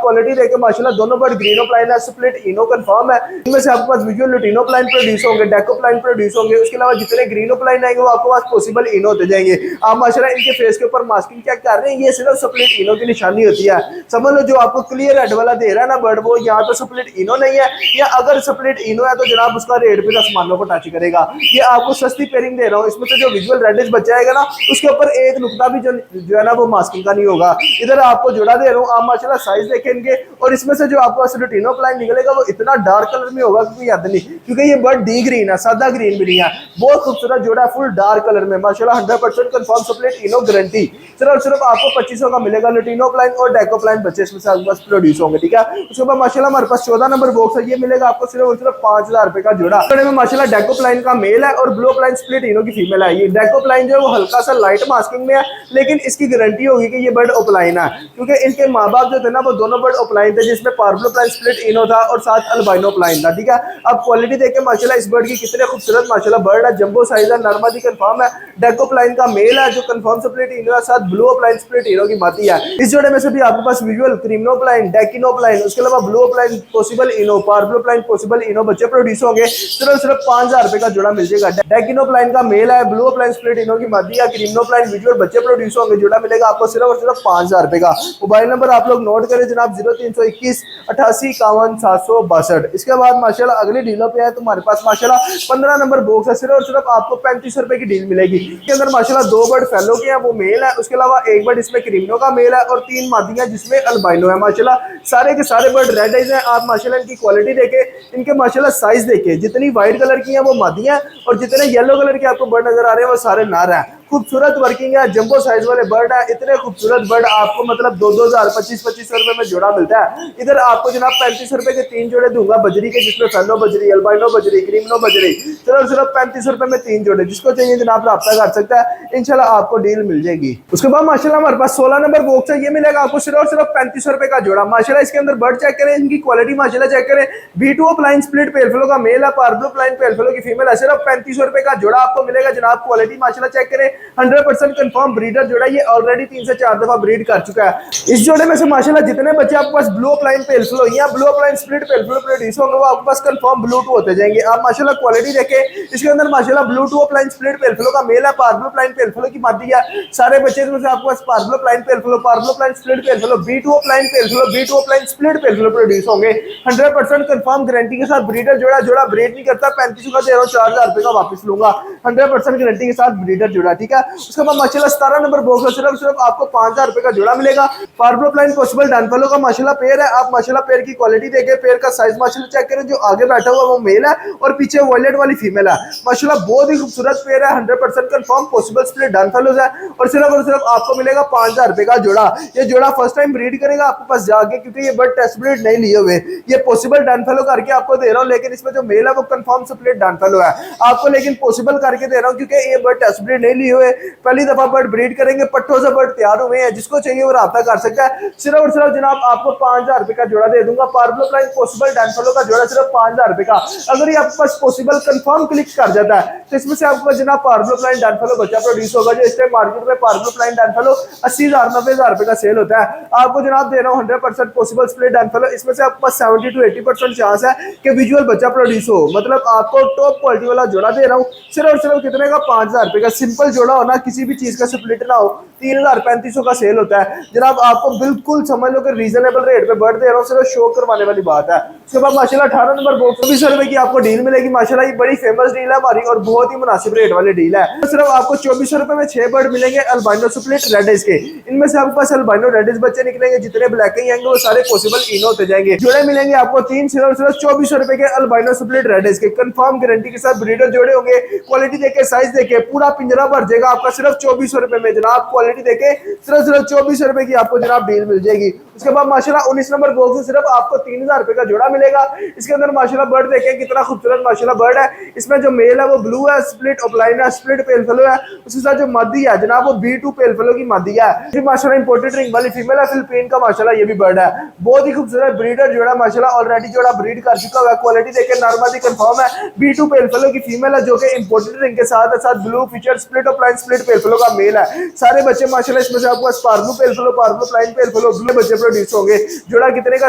क्वालिटी देखे माशाल्लाह दोनों बर्ड ग्रीन ऑफलाइन है, स्प्लिट इनो कंफर्म है। इनमें से आपके पास विजुअल लुटिनो ऑफलाइन प्रोड्यूस होंगे, डेको ऑफलाइन प्रोड्यूस होंगे। उसके अलावा जितने ग्रीन ऑफलाइन आएंगे वो आपके पास पॉसिबल इनो होते जाएंगे। आप माशाल्लाह इनके फेस के ऊपर मास्किंग क्या कर रहे हैं, ये सिर्फ स्प्लिट इनो की निशानी होती है। समझ लो जो आपको क्लियर रेड वाला दे रहा है ना बर्ड, वो यहाँ तो स्प्लिट इनो नहीं है, या अगर स्प्लिट इनो है तो जनाब उसका रेट भी आसमानों को टच करेगा। ये आपको सस्ती पेयरिंग दे रहा हूँ, इसमें से जो विजुअल रेडिश बच जाएगा ना उसके ऊपर एक नुकता भी जो है ना वो मास्किंग का नहीं होगा। इधर आपको जोड़ा दे रहा हूँ, आप माशाल्लाह साइज देखें इनके, और इसमें से जो आपको लुटिनो ऑफलाइन निकलेगा वो इतना डार्क कलर में होगा कोई हद नहीं, क्योंकि ये बर्ड डी ग्रीन है, सादा ग्रीन भी नहीं है। बहुत खूबसूरत जोड़ा है, फुल डार्क कलर में माशाल्लाह 100% कंफर्म स्प्लिट इनो गारंटी। सिर्फ और सिर्फ आपको 2500 का मिलेगा। लुटिनो ऑफलाइन और डेको ऑफलाइन बच्चे इसमें से आपके पास प्रोड्यूस होंगे, ठीक है। उसके बाद माशाल्लाह हमारे पास 14 नंबर बॉक्स है, ये मिलेगा आपको सिर्फ और सिर्फ 5000 रुपए का जोड़ा। में माशाल्लाह डेको ऑफलाइन का मेल है और ब्लू ऑफलाइन स्प्लिट इनो की फीमेल है। ये डेको ऑफलाइन जो है वो हल्का सा लाइट मास्किंग में है, लेकिन इसकी गारंटी होगी कि ये बर्ड ऑफलाइन है, क्योंकि इनके माँ बाप जो थे ना वो दोनों बर्ड ऑफलाइन थे, जिसमें पार्बलो ऑफलाइन स्प्लिट इनो था और साथ अल्बाइनो ऑफलाइन था, ठीक है। अब क्वालिटी देख के माशाल्लाह इस बर्ड की कितने खूबसूरत माशाल्लाह बर्ड है, जंबो साइज है, नॉर्मली कंफर्म है। डेको ऑफलाइन का मेल है जो कंफर्म स्प्लिट इनो है, साथ ब्लू ऑफलाइन स्प्लिट इनो की मादी है। इस जोड़े में से भी आपके पास विजुअल क्रीमनो ऑफलाइन, डेकिनो ऑफलाइन, उसके अलावा ब्लू ऑफलाइन पॉसिबल इनो, पार्बलो ऑफलाइन पॉसिबल इनो बच्चे प्रोड्यूस होंगे। सिर्फ 5000 रुपए का जोड़ा मिल जाएगा। डेकिनो ऑफलाइन का मेल है, ब्लू ऑफलाइन स्प्लिट इनो की मादी है, क्रीमनो ऑफलाइन विजुअल बच्चे प्रोड्यूस होंगे। जोड़ा मिलेगा आपको सिर्फ और सिर्फ 5000 रुपए का। मोबाइल नंबर आप लोग नोट करें जनाब 0321 88 51 762। इसके बाद माशाल्लाह अगली डीलों पे है तो हमारे पास माशाल्लाह 15 नंबर बॉक्स है, सिर्फ और सिर्फ आपको 3500 रुपए की डील मिलेगी। इसके अंदर माशाल्लाह 2 बर्ड फेलो के हैं, वो मेल है, उसके अलावा 1 बर्ड इसमें क्रीमनो का मेल है और 3 मादियां जिसमें अल्बाइनो है। माशाल्लाह सारे के सारे बर्ड रेड आइज हैं। आप माशाल्लाह इनकी क्वालिटी देखे, इनके माशाल्लाह साइज देखे, जितनी व्हाइट कलर की है वो मादियां और जितने येलो कलर के आपको बर्ड नजर आ रहे हैं वो सारे नार हैं। खूबसूरत वर्किंग है, जंबो साइज वाले बर्ड है, इतने खूबसूरत बर्ड आपको मतलब 2-2000 2500 रुपए में जोड़ा मिलता है। इधर आपको जनाब 3500 रुपए के 3 जोड़े दूंगा बजरी के, जिसमें फेलो बजरी, अल्बाइनो बजरी, क्रीमनो बजरी, सिर्फ 3500 रुपए में 3 जोड़े। जिसको चाहिए जनाब रब्ता कर सकता है, इंशाल्लाह आपको डील मिल जाएगी। उसके बाद माशाल्लाह हमारे पास 16 नंबर बॉक्स है, ये मिलेगा आपको सिर्फ 3500 रुपए का जोड़ा। माशाल्लाह इसके अंदर बर्ड चेक करें, इनकी क्वालिटी माशाल्लाह चेक करें। B2 opaline split pale fallow का मेल है, पार्बलो ऑफलाइन पेल फेलो की फीमेल है। सिर्फ 3500 रुपए का जोड़ा आपको मिलेगा जनाब। क्वालिटी माशाल्लाह चेक करें, 100% कंफर्म ब्रीडर जोड़ा, ये ऑलरेडी 3 से 4 दफा ब्रीड कर चुका है। इस जोड़े में से माशाल्लाह जितने बच्चे आपके पास ब्लू ऑफलाइन पेल फेलो या blue offline split pale fallow produce होंगे वो आपके पास कंफर्म ब्लू 2 होते जाएंगे। आप माशाल्लाह क्वालिटी देखें, इसके अंदर माशाल्लाह blue 2 offline split pale fallow का मेल है, पार्बलो ऑफलाइन पेल फेलो की मादी है। सारे बच्चे में से आपके पास parblue opaline pale fallow, parblue opaline split pale fallow, B2 opaline pale fallow, B2 opaline split pale fallow produce होंगे। 100% कंफर्म गारंटी के साथ ब्रीडर जोड़ा, जोड़ा ब्रीड नहीं करता। 3500 का दे रहा हूं, 4000 रुपए का वापस लूंगा। 100% गारंटी के साथ ब्रीडर जोड़ा, ठीक है। उसके बाद माशाल्लाह 17 नंबर बॉक्स सिर्फ आपको 5000 रुपए का जोड़ा मिलेगा। पार्बलो ऑफलाइन पॉसिबल डनफेलो का माशाल्लाह पेयर है। आप माशाल्लाह पेयर की क्वालिटी देखें, पेयर का साइज माशाल्लाह चेक करें, जो आगे बैठा हुआ वो मेल है और पीछे वॉयलेट वाली फीमेल है। माशाल्लाह बहुत ही खूबसूरत पेयर है, 100% कंफर्म पॉसिबल स्प्लिट डनफेलोज है और सिर्फ आपको मिलेगा 5000 रुपए का जोड़ा। ये जोड़ा फर्स्ट टाइम ब्रीड करेगा आपके पास जाके, क्योंकि ये बर्ड टेस्ट ब्रीड नहीं लिए हुए, ये पॉसिबल डनफेलो करके आपको दे रहा हूं, लेकिन इसमें जो मेल है वो कंफर्म स्प्लिट डनफेलो है। आपको लेकिन पॉसिबल करके दे रहा हूं क्योंकि ये बर्ड टेस्ट ब्रीड नहीं लिए हुए, पहली दफा बर्ड ब्रीड करेंगे, पट्टों से बर्ड तैयार हुए हैं। जिसको चाहिए वो राब्ता कर सकता है। सिर्फ और सिर्फ जनाब आपको 5000 रुपए का जोड़ा दे दूंगा। पार्बलो ऑफलाइन पॉसिबल डनफेलो का जोड़ा सिर्फ 5000 रुपए का। अगर ये आपके पास पॉसिबल कंफर्म क्लिक कर जाता है तो इसमें से आपके पास जनाब पार्बलो ऑफलाइन डनफेलो बच्चा प्रोड्यूस होगा, जो इस टाइम मार्केट में पार्बलो ऑफलाइन डनफेलो 80000 90000 रुपए का सेल होता है। आपको जनाब दे रहा हूं 100% पॉसिबल स्प्लिट डनफेलो। इसमें से आपके पास 70 to 80% चांस है कि विजुअल बच्चा प्रोड्यूस हो। मतलब आपको टॉप क्वालिटी वाला जोड़ा दे रहा हूं, सिर्फ और सिर्फ कितने का 5000 रुपए का। सिंपल जोड़ा हो ना, किसी भी चीज का स्प्लिट ना हो, 3000 3500 का सेल होता है जनाब। आपको बिल्कुल समझ लो कि रीजनेबल रेट पे बर्ड दे रहा हूं, सिर्फ शो करवाने वाली बात है। उसके बाद माशाल्लाह 18 नंबर बॉक्स 2400 रुपए की आपको डील मिलेगी। माशाल्लाह ये बड़ी फेमस डील है हमारी और बहुत ही मुनासिब रेट वाली डील है। सिर्फ आपको 2400 रुपए में 6 बर्ड मिलेंगे अल्बाइनो स्प्लिट रेड आइज के। इनमें से आपके पास अल्बाइनो रेड आइज बच्चे निकलेंगे, जितने ब्लैक आएंगे वो सारे पॉसिबल इनो होते जाएंगे। जोड़े मिलेंगे आपको 3 सिर्फ 2400 रुपए के अल्बाइनो स्प्लिट रेड आइज के, कंफर्म गारंटी के साथ ब्रीडर जोड़े होंगे। क्वालिटी देखे, साइज देखे, पूरा पिंजरा भर जाएगा आपका सिर्फ 2400 रुपए में जनाब। क्वालिटी देखे सिर्फ 2400 रुपए की आपको जनाब डील मिल जाएगी। उसके बाद माशाल्लाह 19 नंबर बॉक्स में सिर्फ आपको 3000 रुपए का जोड़ा मिलेगा। इसके अंदर माशाल्लाह बर्ड देखें कितना खूबसूरत माशाल्लाह बर्ड है। इसमें जो मेल है वो ब्लू है, स्प्लिट ऑफलाइन है, स्प्लिट पेल फेलो है। उसके साथ जो मादी है जनाब वो B2 पेल फेलो की मादी है। फिर माशाल्लाह इंपोर्टेड रिंग वाली फीमेल है, फिलिपीन का माशाल्लाह ये भी बर्ड है। बहुत ही खूबसूरत ब्रीडर जोड़ा माशाल्लाह ऑलरेडी जोड़ा ब्रीड कर चुका हुआ है। क्वालिटी देखे नॉर्मली कंफर्म है। B2 पेल फेलो की फीमेल है जो कि इंपोर्टेड रिंग के साथ blue feature split opaline split pale fallow का मेल है। सारे बच्चे माशाल्लाह इसमें से आपको स्पार्ब्लू pale fallow, parblue opaline pale fallow blue बच्चे प्रोड्यूस होंगे। जोड़ा कितने का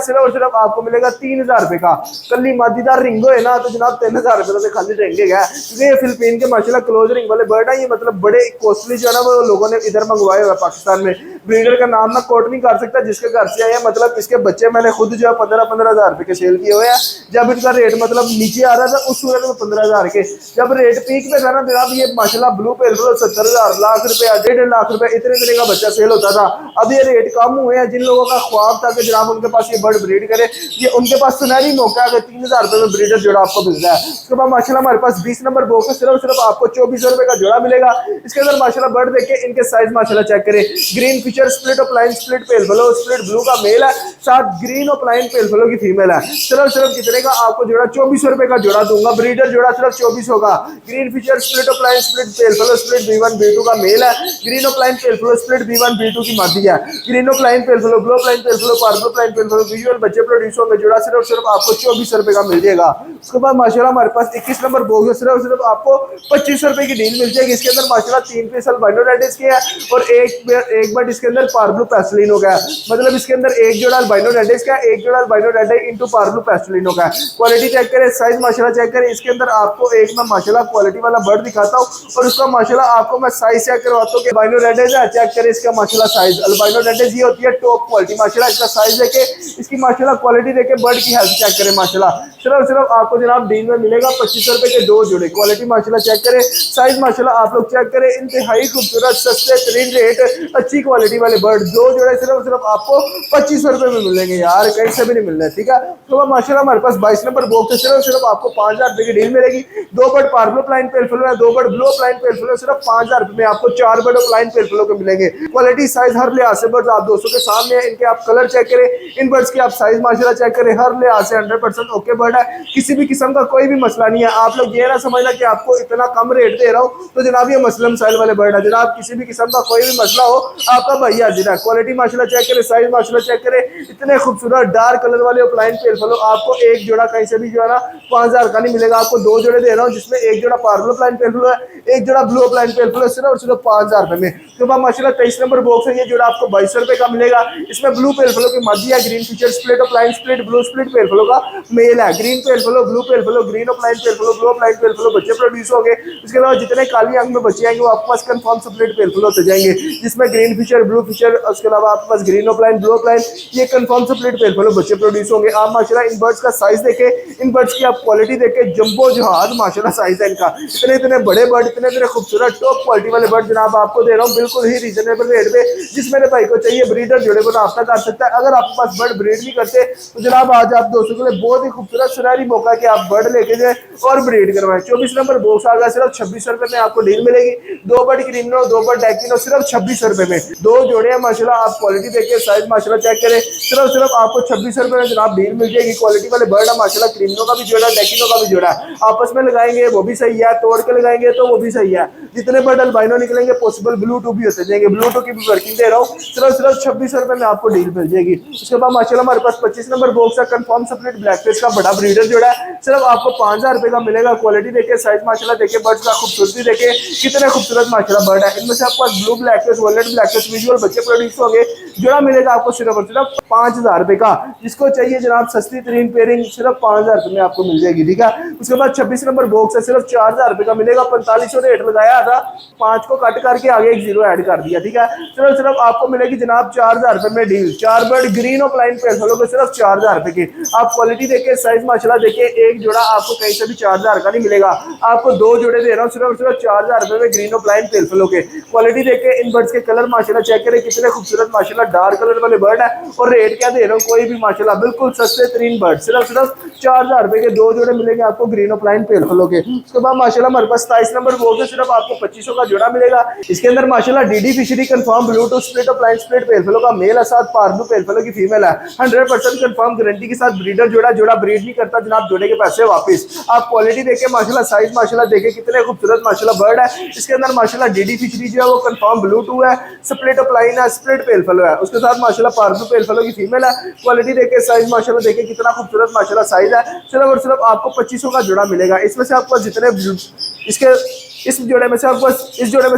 सिर्फ और सिर्फ आपको मिलेगा 3000 रुपए का। कली मादीदार रिंगो है ना तो जनाब 3000 रुपए से खाली रहेंगे क्या, क्योंकि ये फिलिपीन के माशाल्लाह क्लोज रिंग वाले बर्ड है। ये मतलब बड़े कॉस्टली जो है ना वो लोगों ने इधर मंगवाए हुए पाकिस्तान में। ब्रीडर का नाम मैं कोट नहीं कर सकता जिसके घर से आया, मतलब इसके बच्चे मैंने खुद जो है 15,000 रुपए के सेल किए हुए हैं। जब इनका रेट मतलब नीचे आ रहा था उस सूरत में 15,000 के, जब रेट पीक पे था ना जनाब ये माशाल्लाह ब्लू पेल 70,000 लाख रुपए 1.5 लाख रुपए इतने का बच्चा सेल होता था। अब ये रेट कम हुए हैं। जिन लोगों का ख्वाब था कि जनाब उनके पास ये बर्ड ब्रीड करे, ये उनके पास सुनहरी मौका है कि 3000 रुपए में ब्रीडर जोड़ा आपको मिल रहा है। उसके बाद माशाल्लाह हमारे पास 20 नंबर बॉक्स है, सिर्फ आपको 2400 रुपए का जोड़ा मिलेगा। इसके अंदर माशाल्लाह बर्ड देखे इनके साइज माशाल्लाह चेक करें। Green feature split opaline split pale fallow, split blue का मेल है, साथ ग्रीन ऑफलाइन पेल फेलो की फीमेल है। सिर्फ कितने का आपको जोड़ा 2400 रुपए का जोड़ा दूंगा। ब्रीडर जोड़ा सिर्फ 2400 का। Green feature split opaline split pale fallow, split B1 B2 का मेल है, green opaline pale fallow split B1 B2 की मादी है। Green opaline pale fallow, blue opaline pale fallow, parblue opaline pale fallow visual बच्चे produce होंगे। जोड़ा सिर्फ आपको 2400 रुपए का मिल जाएगा। उसके बाद माशाल्लाह हमारे पास 21 नंबर बॉक्स है, सिर्फ आपको 2500 रुपए की डील मिल जाएगी। इसके अंदर माशाल्लाह 3 पीस अल्बाइनो रेडिस के है और एक बट इसके अंदर पार्बलो पैस्टलिनो का है। मतलब इसके अंदर एक जोड़ा अल्बाइनो रेडिस का, एक जोड़ा अल्बाइनो रेड इनटू पार्बलो पैस्टलिनो का है। क्वालिटी चेक करें, साइज माशाल्लाह चेक करें। इसके अंदर आपको एक मैं माशाल्लाह क्वालिटी वाला बर्ड दिखाता हूँ और उसका माशाल्लाह आपको मैं साइज चेक करवाता हूँ कि अल्बाइनो रेडिस है। चेक करें इसका माशाल्लाह साइज। अल्बाइनो रेडिस ये होती है टॉप क्वालिटी। माशाल्लाह इसका साइज देखे, इसकी माशाल्लाह क्वालिटी देखे, बर्ड की हेल्थ चेक करें। माशाल्लाह सिर्फ आपको जनाब डील में मिलेगा 2500 रुपए के 2 जोड़े। क्वालिटी माशाल्लाह चेक करें, साइज माशाल्लाह आप लोग चेक करें। इंतहाई खूबसूरत सस्ते तरीन रेट अच्छी क्वालिटी वाले बर्ड 2 जोड़े सिर्फ आपको 2500 रुपए में मिलेंगे यार, कहीं से भी नहीं मिल रहा है। ठीक है, तो माशाल्लाह हमारे पास 22 नंबर बॉक्स है, सिर्फ आपको 5000 रुपए की डील मिलेगी। 2 bird parblue opaline pale fellow है, 2 bird blue opaline pale fellow, सिर्फ 5000 रुपए में आपको 4 बर्ड प्लाइन पेल फेलो के मिलेंगे। क्वालिटी साइज हर लिहाज से बर्ड आप दोस्तों के सामने है। इनके आप कलर चेक करें, इन बर्ड्स की आप साइज माशाल्लाह चेक करें, हर लिहाज से 100% ओके बर्ड है। किसी भी किस्म का कोई भी मसला नहीं है। आप लोग ये ना समझना कि आपको इतना कम रेट दे रहा हूँ तो जनाब ये मसलम साइल वाले बर्ड है। जनाब किसी भी किस्म का कोई भी मसला हो आपका भाई हाजिर है। क्वालिटी माशाल्लाह चेक करें, साइज माशाल्लाह चेक करें। इतने खूबसूरत डार्क कलर वाले ऑफलाइन पेल फेलो आपको एक जोड़ा कहीं से भी जो है ना 5000 का नहीं मिलेगा। आपको 2 जोड़े दे रहा हूँ जिसमें एक जोड़ा पार्बलो ऑफलाइन पेल फेलो है, एक जोड़ा ब्लू ऑफलाइन पेल फेलो, सिर्फ 5000 रुपए में। तो माशाल्लाह 23 नंबर बॉक्स है, ये जोड़ा आपको 2200 रुपए का मिलेगा। इसमें ब्लू पेल फेलो की मादी है, green feature split opaline split blue split pale fallow का मेल है। ग्रीन पेल fallow, blue pale fellow, green opaline pale fallow, blue opaline pale fallow बच्चे प्रोड्यूस होंगे। इसके अलावा जितने काली अंग में बच्चे आएंगे वो आपके पास कंफर्म स्प्लिट पेल फेलो होते जाएंगे, जिसमें ग्रीन फीचर ब्लू फीचर, उसके अलावा आपके पास ग्रीन ऑफलाइन ब्लू ऑफलाइन ये कंफर्म स्प्लिट पेल फेलो बच्चे प्रोड्यूस होंगे। आप माशाल्लाह इन बर्ड्स का साइज देखे, इन बर्ड्स की आप क्वालिटी देखे, जंबो जहाज माशाल्लाह साइज है इनका। इतने बड़े बर्ड, इतने खूबसूरत टॉप क्वालिटी वाले बर्ड जनाब आपको दे रहा हूँ बिल्कुल ही रीजनेबल रेट पे। जिस मेरे भाई को चाहिए ब्रीडर जोड़े को रास्ता कर सकता है। अगर आपके पास बर्ड ब्रीड नहीं करते तो जनाब आज आप दोस्तों के लिए बहुत ही खूबसूरत सुनहरी मौका कि आप बर्ड लेके जाए और ब्रीड करवाएं। 24 नंबर बॉक्स आ गया, सिर्फ 2600 रुपए में आपको डील मिलेगी। 2 बर्ड क्रीमिनो, 2 बर्ड डैकिनो, सिर्फ 2600 रुपए में 2 जोड़े हैं। माशाल्लाह आप क्वालिटी देखिए, साइज माशाल्लाह चेक करें, सिर्फ आपको 2600 रुपए में जनाब डील मिल जाएगी। क्वालिटी वाले बर्ड है माशाल्लाह, क्रीमिनो का भी जोड़ा, डैकिनो का भी जोड़ा है। आपस में लगाएंगे वो भी सही है, तोड़ के लगाएंगे तो वो भी सही है। जितने बर्ड अल्बाइनो निकलेंगे पॉसिबल ब्लू2 भी होते जाएंगे। ब्लू2 की भी वर्किंग दे रहा हूँ, सिर्फ 2600 रुपए में आपको डील मिल जाएगी। उसके बाद माशाल्लाह हमारे पास 25 नंबर बॉक्स है, कंफर्म स्प्लिट ब्लैक फेस का बड़ा ब्रीडर जोड़ा है, सिर्फ आपको 5000 रुपए का मिलेगा। क्वालिटी देखिए, साइज माशाल्लाह देखिए, बर्ड्स का खूबसूरती देखिए, कितने खूबसूरत माशाल्लाह बर्ड है। इनमें से आपको blue black face, wallet black face visual बच्चे प्रोड्यूस होंगे। जोड़ा मिलेगा आपको सिर्फ और सिर्फ 5000 रुपए का। जिसको चाहिए जनाब सस्ती तरीन पेयरिंग सिर्फ 5000 रुपए में आपको मिल जाएगी। ठीक है, उसके बाद 26 नंबर बॉक्स है, सिर्फ 4000 रुपए का मिलेगा। 4500 रेट लगाया था, 5 को कट करके आगे एक 0 ऐड कर दिया। ठीक है, सिर्फ आपको मिलेगी जनाब 4000 रुपए में डील। 4 बर्ड ग्रीन और लाइन पेल फेलो के सिर्फ 4000 रुपए की। आप क्वालिटी देखिए, साइज माशाल्लाह देखिए, एक जोड़ा आपको कहीं से भी 4000 का नहीं मिलेगा। आपको 2 जोड़े दे रहा हूँ सिर्फ 4000 रुपए में ग्रीन और लाइन पेल फेलो के। क्वालिटी देखिए, इन बर्ड्स के कलर माशाल्लाह चेक करें, कितने खूबसूरत माशाल्लाह डार्क कलर वाले बर्ड है। और रेट क्या दे रहा हूँ, कोई भी माशाल्लाह बिल्कुल सस्ते तरीन बर्ड, सिर्फ 4000 रुपए के 2 जोड़े मिलेंगे आपको ग्रीन और लाइन पेल फेलो के। उसके बाद माशाल्लाह हमारे पास 27 नंबर बॉक्स है, सिर्फ आपको 2500 का जोड़ा मिलेगा। इसके अंदर माशाल्लाह DD fishery confirm Bluetooth split और लाइन स्प्लिट पेल फेलो का मेल है, साथ पार्बलू पेल फेलो की फीमेल है, 100% कंफर्म गारंटी के साथ ब्रीडर जोड़ा ब्रीड नहीं करता जनाब, जोड़े के पैसे वापस। आप क्वालिटी देखे माशाल्लाह, साइज माशाल्लाह देखे कितने खूबसूरत माशाल्लाह बर्ड है। इसके अंदर माशाल्लाह डीडी फिशरी जो है वो कंफर्म ब्लू टू है, स्प्लिट अपलाइन है, स्प्लिट पेल फेलो है, उसके साथ माशाल्लाह पार्बलू पेल फेलो की फीमेल है। क्वालिटी देखे, साइज माशाल्लाह देखे कितना खूबसूरत माशाल्लाह साइज है। सिर्फ और सिर्फ आपको 2500 का जोड़ा मिलेगा। इसमें से आपको जितने इसके इस जोड़े में से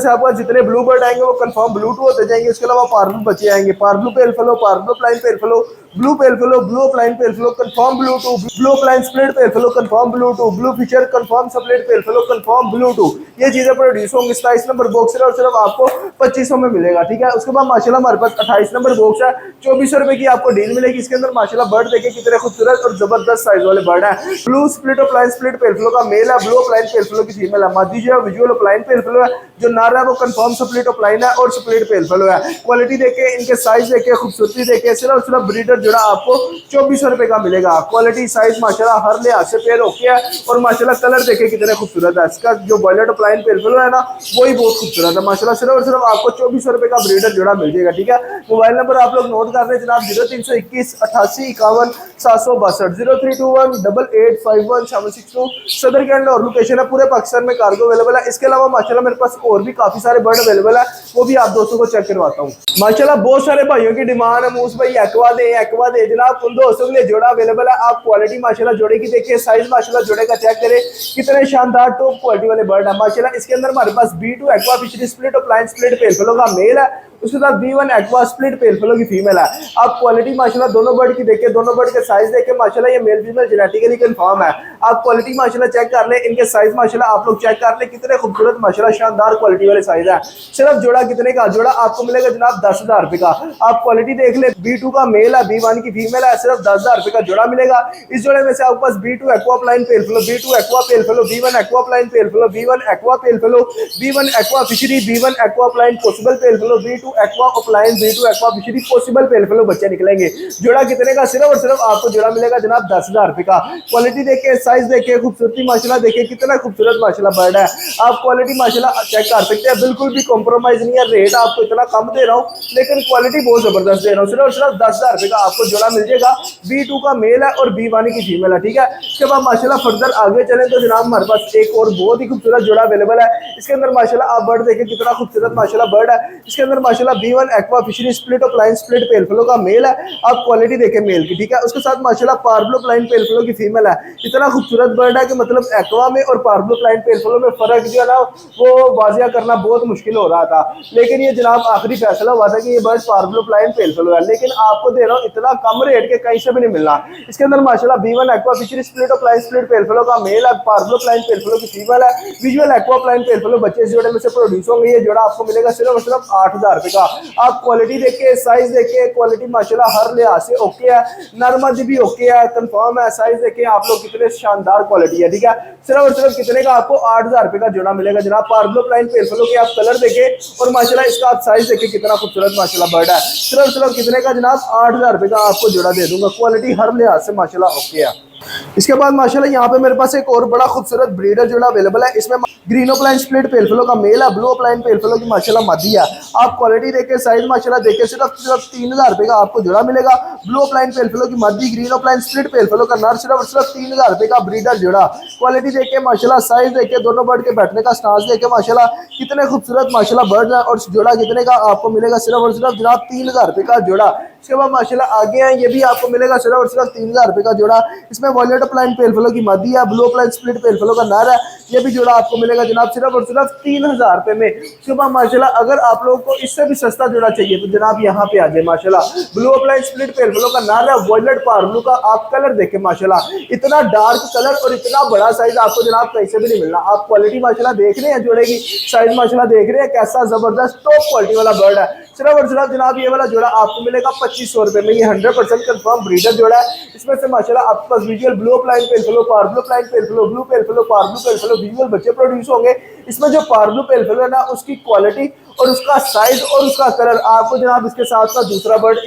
आपको जितने ब्लू बर्ड आएंगे वो कंफर्म ब्लू टू होते जाएंगे। इसके अलावा पार्बलू बचे आएंगे, parblue pale fallow, parblue opaline pale fallow, blue pale fallow, blue opaline pale fallow confirm blue too, blue opaline split pale fallow confirm blue too, blue fisher confirm split pale fallow confirm blue too. ये चीजें produce होंगी 27 number box और सिर्फ आपको 2500 में मिलेगा, ठीक है। उसके बाद माशाल्लाह हमारे पास 28 नंबर बॉक्स है, 2400 रुपए की आपको डील मिलेगी। इसके अंदर माशाल्लाह बर्ड देखे कितने खूबसूरत और जबरदस्त साइज वाले बर्ड है। Blue split opaline split pale fallow का मेल है, ब्लू प्लाइन पेल फेलो की फीमेल है। मादी जो है विजुअल प्लाइन पेल फेलो है, जो नार है वो कंफर्म स्प्लिट प्लाइन है और स्प्लिट पेल फेलो है। क्वालिटी देखे, इनके साइज देखे, खूबसूरती देखे, सिर्फ ब्रीडर जोड़ा आपको 2400 रुपए का मिलेगा। क्वालिटी साइज माशाल्लाह हर लिहाज से पेयर ओके है और माशाल्लाह कलर देखे कितने खूबसूरत है। इसका जो वॉयलेट प्लाइन पेल फेलो है ना वही बहुत खूबसूरत है माशाल्लाह। सिर्फ आपको 2400 रुपए का ब्रीडर जोड़ा मिल जाएगा, ठीक है। मोबाइल नंबर आप लोग नोट कर रहे हैं जनाब, 0321 88 51 762 0321 8851 762 सदर के अंडर और लोकेशन है। पूरे पाकिस्तान में कार्गो अवेलेबल है। इसके अलावा माशाल्लाह मेरे पास और भी काफी सारे बर्ड अवेलेबल है, वो भी आप दोस्तों को चेक करवाता हूँ। माशाल्लाह बहुत सारे भाइयों की डिमांड है, मूस भाई एक्वा दे जनाब, उन दोस्तों के लिए जोड़ा अवेलेबल है। आप क्वालिटी माशाल्लाह जोड़े की देखिए, साइज माशाल्लाह जोड़े का चेक करें, कितने शानदार टॉप क्वालिटी वाले बर्ड है माशाल्लाह। इसके अंदर हमारे पास B2 एक्वा फिशरी स्प्लिट और प्लाइन स्प्लिट पेल फेलो का मेल है, उसके साथ B1 aqua split pale fallow की फीमेल है। आप क्वालिटी माशाल्लाह दोनों बर्ड की देखिए, दोनों बर्ड के साइज देखिए माशाल्लाह, ये मेल फीमेल जेनेटिकली कंफर्म है। आप क्वालिटी माशाल्लाह चेक कर ले, इनके साइज माशाल्लाह आप लोग चेक कर ले, कितने खूबसूरत माशाल्लाह शानदार क्वालिटी वाले साइज है। सिर्फ जोड़ा कितने का, जोड़ा आपको मिलेगा जनाब 10,000 रुपए का। आप क्वालिटी देख ले, B2 का मेल है, B1 की फीमेल है, सिर्फ 10,000 रुपए का जोड़ा मिलेगा। इस जोड़े में से आपके पास B2 aqua opaline pale fallow, B2 aqua pale fallow, B1 aqua opaline pale fallow, B1 aqua pale fallow, B1 aqua fishery, B1 aqua opaline possible pale fallow, B2 aqua opaline, B2 aqua fishery possible pale fallow बच्चे निकलेंगे। जोड़ा कितने का, सिर्फ और सिर्फ आपको जोड़ा मिलेगा जनाब 10,000 रुपए का। क्वालिटी देखे, साइज देखे, खूबसूरती माशाल्लाह देखे, कितना खूबसूरत माशाल्लाह बर्ड है। आप क्वालिटी माशाल्लाह चेक कर सकते हैं, बिल्कुल भी कॉम्प्रोमाइज नहीं है। रेट आपको इतना कम दे रहा हूँ लेकिन क्वालिटी बहुत जबरदस्त दे रहा हूँ। सिर्फ और सिर्फ 10,000 रुपए का आपको जोड़ा मिल जाएगा। B2 का मेल है और B1 की फीमेल है, ठीक है। इसके बाद माशाल्लाह फर्दर आगे चले तो जनाब हमारे पास एक और बहुत ही खूबसूरत जोड़ा अवेलेबल है। इसके अंदर माशाल्लाह आप बर्ड देखें कितना खूबसूरत माशाल्लाह बर्ड है। इसके अंदर माशाल्लाह B1 एक्वा फिशरी स्प्लिट और प्लाइन स्प्लिट पेल फेलो का मेल है। आप क्वालिटी देखें मेल की, ठीक है। उसके साथ माशाल्लाह पार्बलो प्लाइन पेल फेलो की फीमेल है। इतना खूबसूरत बर्ड है कि मतलब एक्वा में और पार्बलो प्लाइन पेल फेलो में फर्क जो है ना वो वाजिया करना बहुत मुश्किल हो रहा था, लेकिन ये जनाब आखिरी फैसला हुआ था कि ये bird parblue opaline pale fellow है। लेकिन आपको दे रहा हूँ इतना कम रेट के कहीं से भी नहीं मिलना। इसके अंदर माशाल्लाह B1 एक्वा फिशरी स्प्लिट और प्लाइन स्प्लिट पेल फेलो का मेल है, पार्बलो प्लाइन पेल फेलो की फीमेल है, visual aqua opaline pale fallow बच्चे इस जोड़े में से प्रोड्यूस होंगे। ये जोड़ा आपको मिलेगा सिर्फ और सिर्फ 8,000 रुपए का। आप क्वालिटी देखे, साइज देखे, क्वालिटी माशाल्लाह हर लिहाज से ओके है, नरमद भी ओके है, कंफर्म है। साइज देखे आप लोग कितने शानदार क्वालिटी है, ठीक है। सिर्फ और सिर्फ कितने का, आपको 8,000 रुपए का जोड़ा मिलेगा जनाब। पार्बलो प्लाइन पेल फेलो के आप कलर देखे और माशाल्लाह इसका आप साइज देखे कितना खूबसूरत माशाल्लाह बर्ड है। सिर्फ कितने का जनाब, 8,000 रुपए का आपको जोड़ा दे दूंगा। क्वालिटी हर लिहाज से माशाल्लाह ओके है। इसके बाद माशाल्लाह यहाँ पे मेरे पास एक और बड़ा खूबसूरत ब्रीडर जोड़ा अवेलेबल है। इसमें ग्रीनो प्लाइन स्प्लिट पेल फेलो का मेल है, ब्लू प्लाइन पेल फेलो की माशाल्लाह मादी है। आप क्वालिटी देखे, साइज माशाल्लाह देखे, सिर्फ 3,000 रुपए का आपको जोड़ा मिलेगा। ब्लू प्लाइन पेल फेलो की मादी, ग्रीनो प्लाइन स्प्लिट पेल फेलो का नर, सिर्फ 3,000 रुपए का ब्रीडर जोड़ा। क्वालिटी देखे माशाल्लाह, साइज देखे, दोनों बर्ड के बैठने का स्टांस देखे माशाल्लाह कितने खूबसूरत माशाल्लाह बर्ड है। और जोड़ा कितने का आपको मिलेगा, सिर्फ और सिर्फ जनाब 3,000 रुपए का जोड़ा। इसके बाद माशाल्लाह आगे हैं, ये भी आपको मिलेगा सिर्फ और सिर्फ 3,000 रुपए का जोड़ा। इसमें वॉयलेट प्लाइन पेल फेलो की मादी है, blue opaline split pale fallow का नर है। ये भी जोड़ा आपको मिलेगा जनाब सिर्फ और सिर्फ 3,000 रुपए में। उसके बाद माशाल्लाह अगर आप लोगों को इससे भी सस्ता जोड़ा चाहिए तो जनाब यहाँ पे आ जाए माशाल्लाह। Blue opaline split pale fallow का नर है, वॉयलेट पार्बलू का। आप कलर देखें माशाल्लाह, इतना डार्क कलर और इतना बड़ा साइज आपको जनाब कहीं से भी नहीं मिलना। आप क्वालिटी माशाल्लाह देख रहे हैं जोड़े की, साइज माशाल्लाह देख रहे हैं, कैसा जबरदस्त टॉप क्वालिटी वाला बर्ड है। सिर्फ और सिर्फ जनाब ये वाला जोड़ा आपको मिलेगा 2,500 रुपए में। ये 100% कंफर्म ब्रीडर जोड़ा है। इसमें से माशाल्लाह आपके पास visual blue opaline pale fallow, parblue opaline pale fallow, blue pale fallow, parblue pale fallow visual बच्चे प्रोड्यूस होंगे। इसमें जो पार्बलो पेल फेलो है ना उसकी क्वालिटी और उसका साइज और उसका कलर आपको जनाब इसके साथ साथ दूसरा बर्ड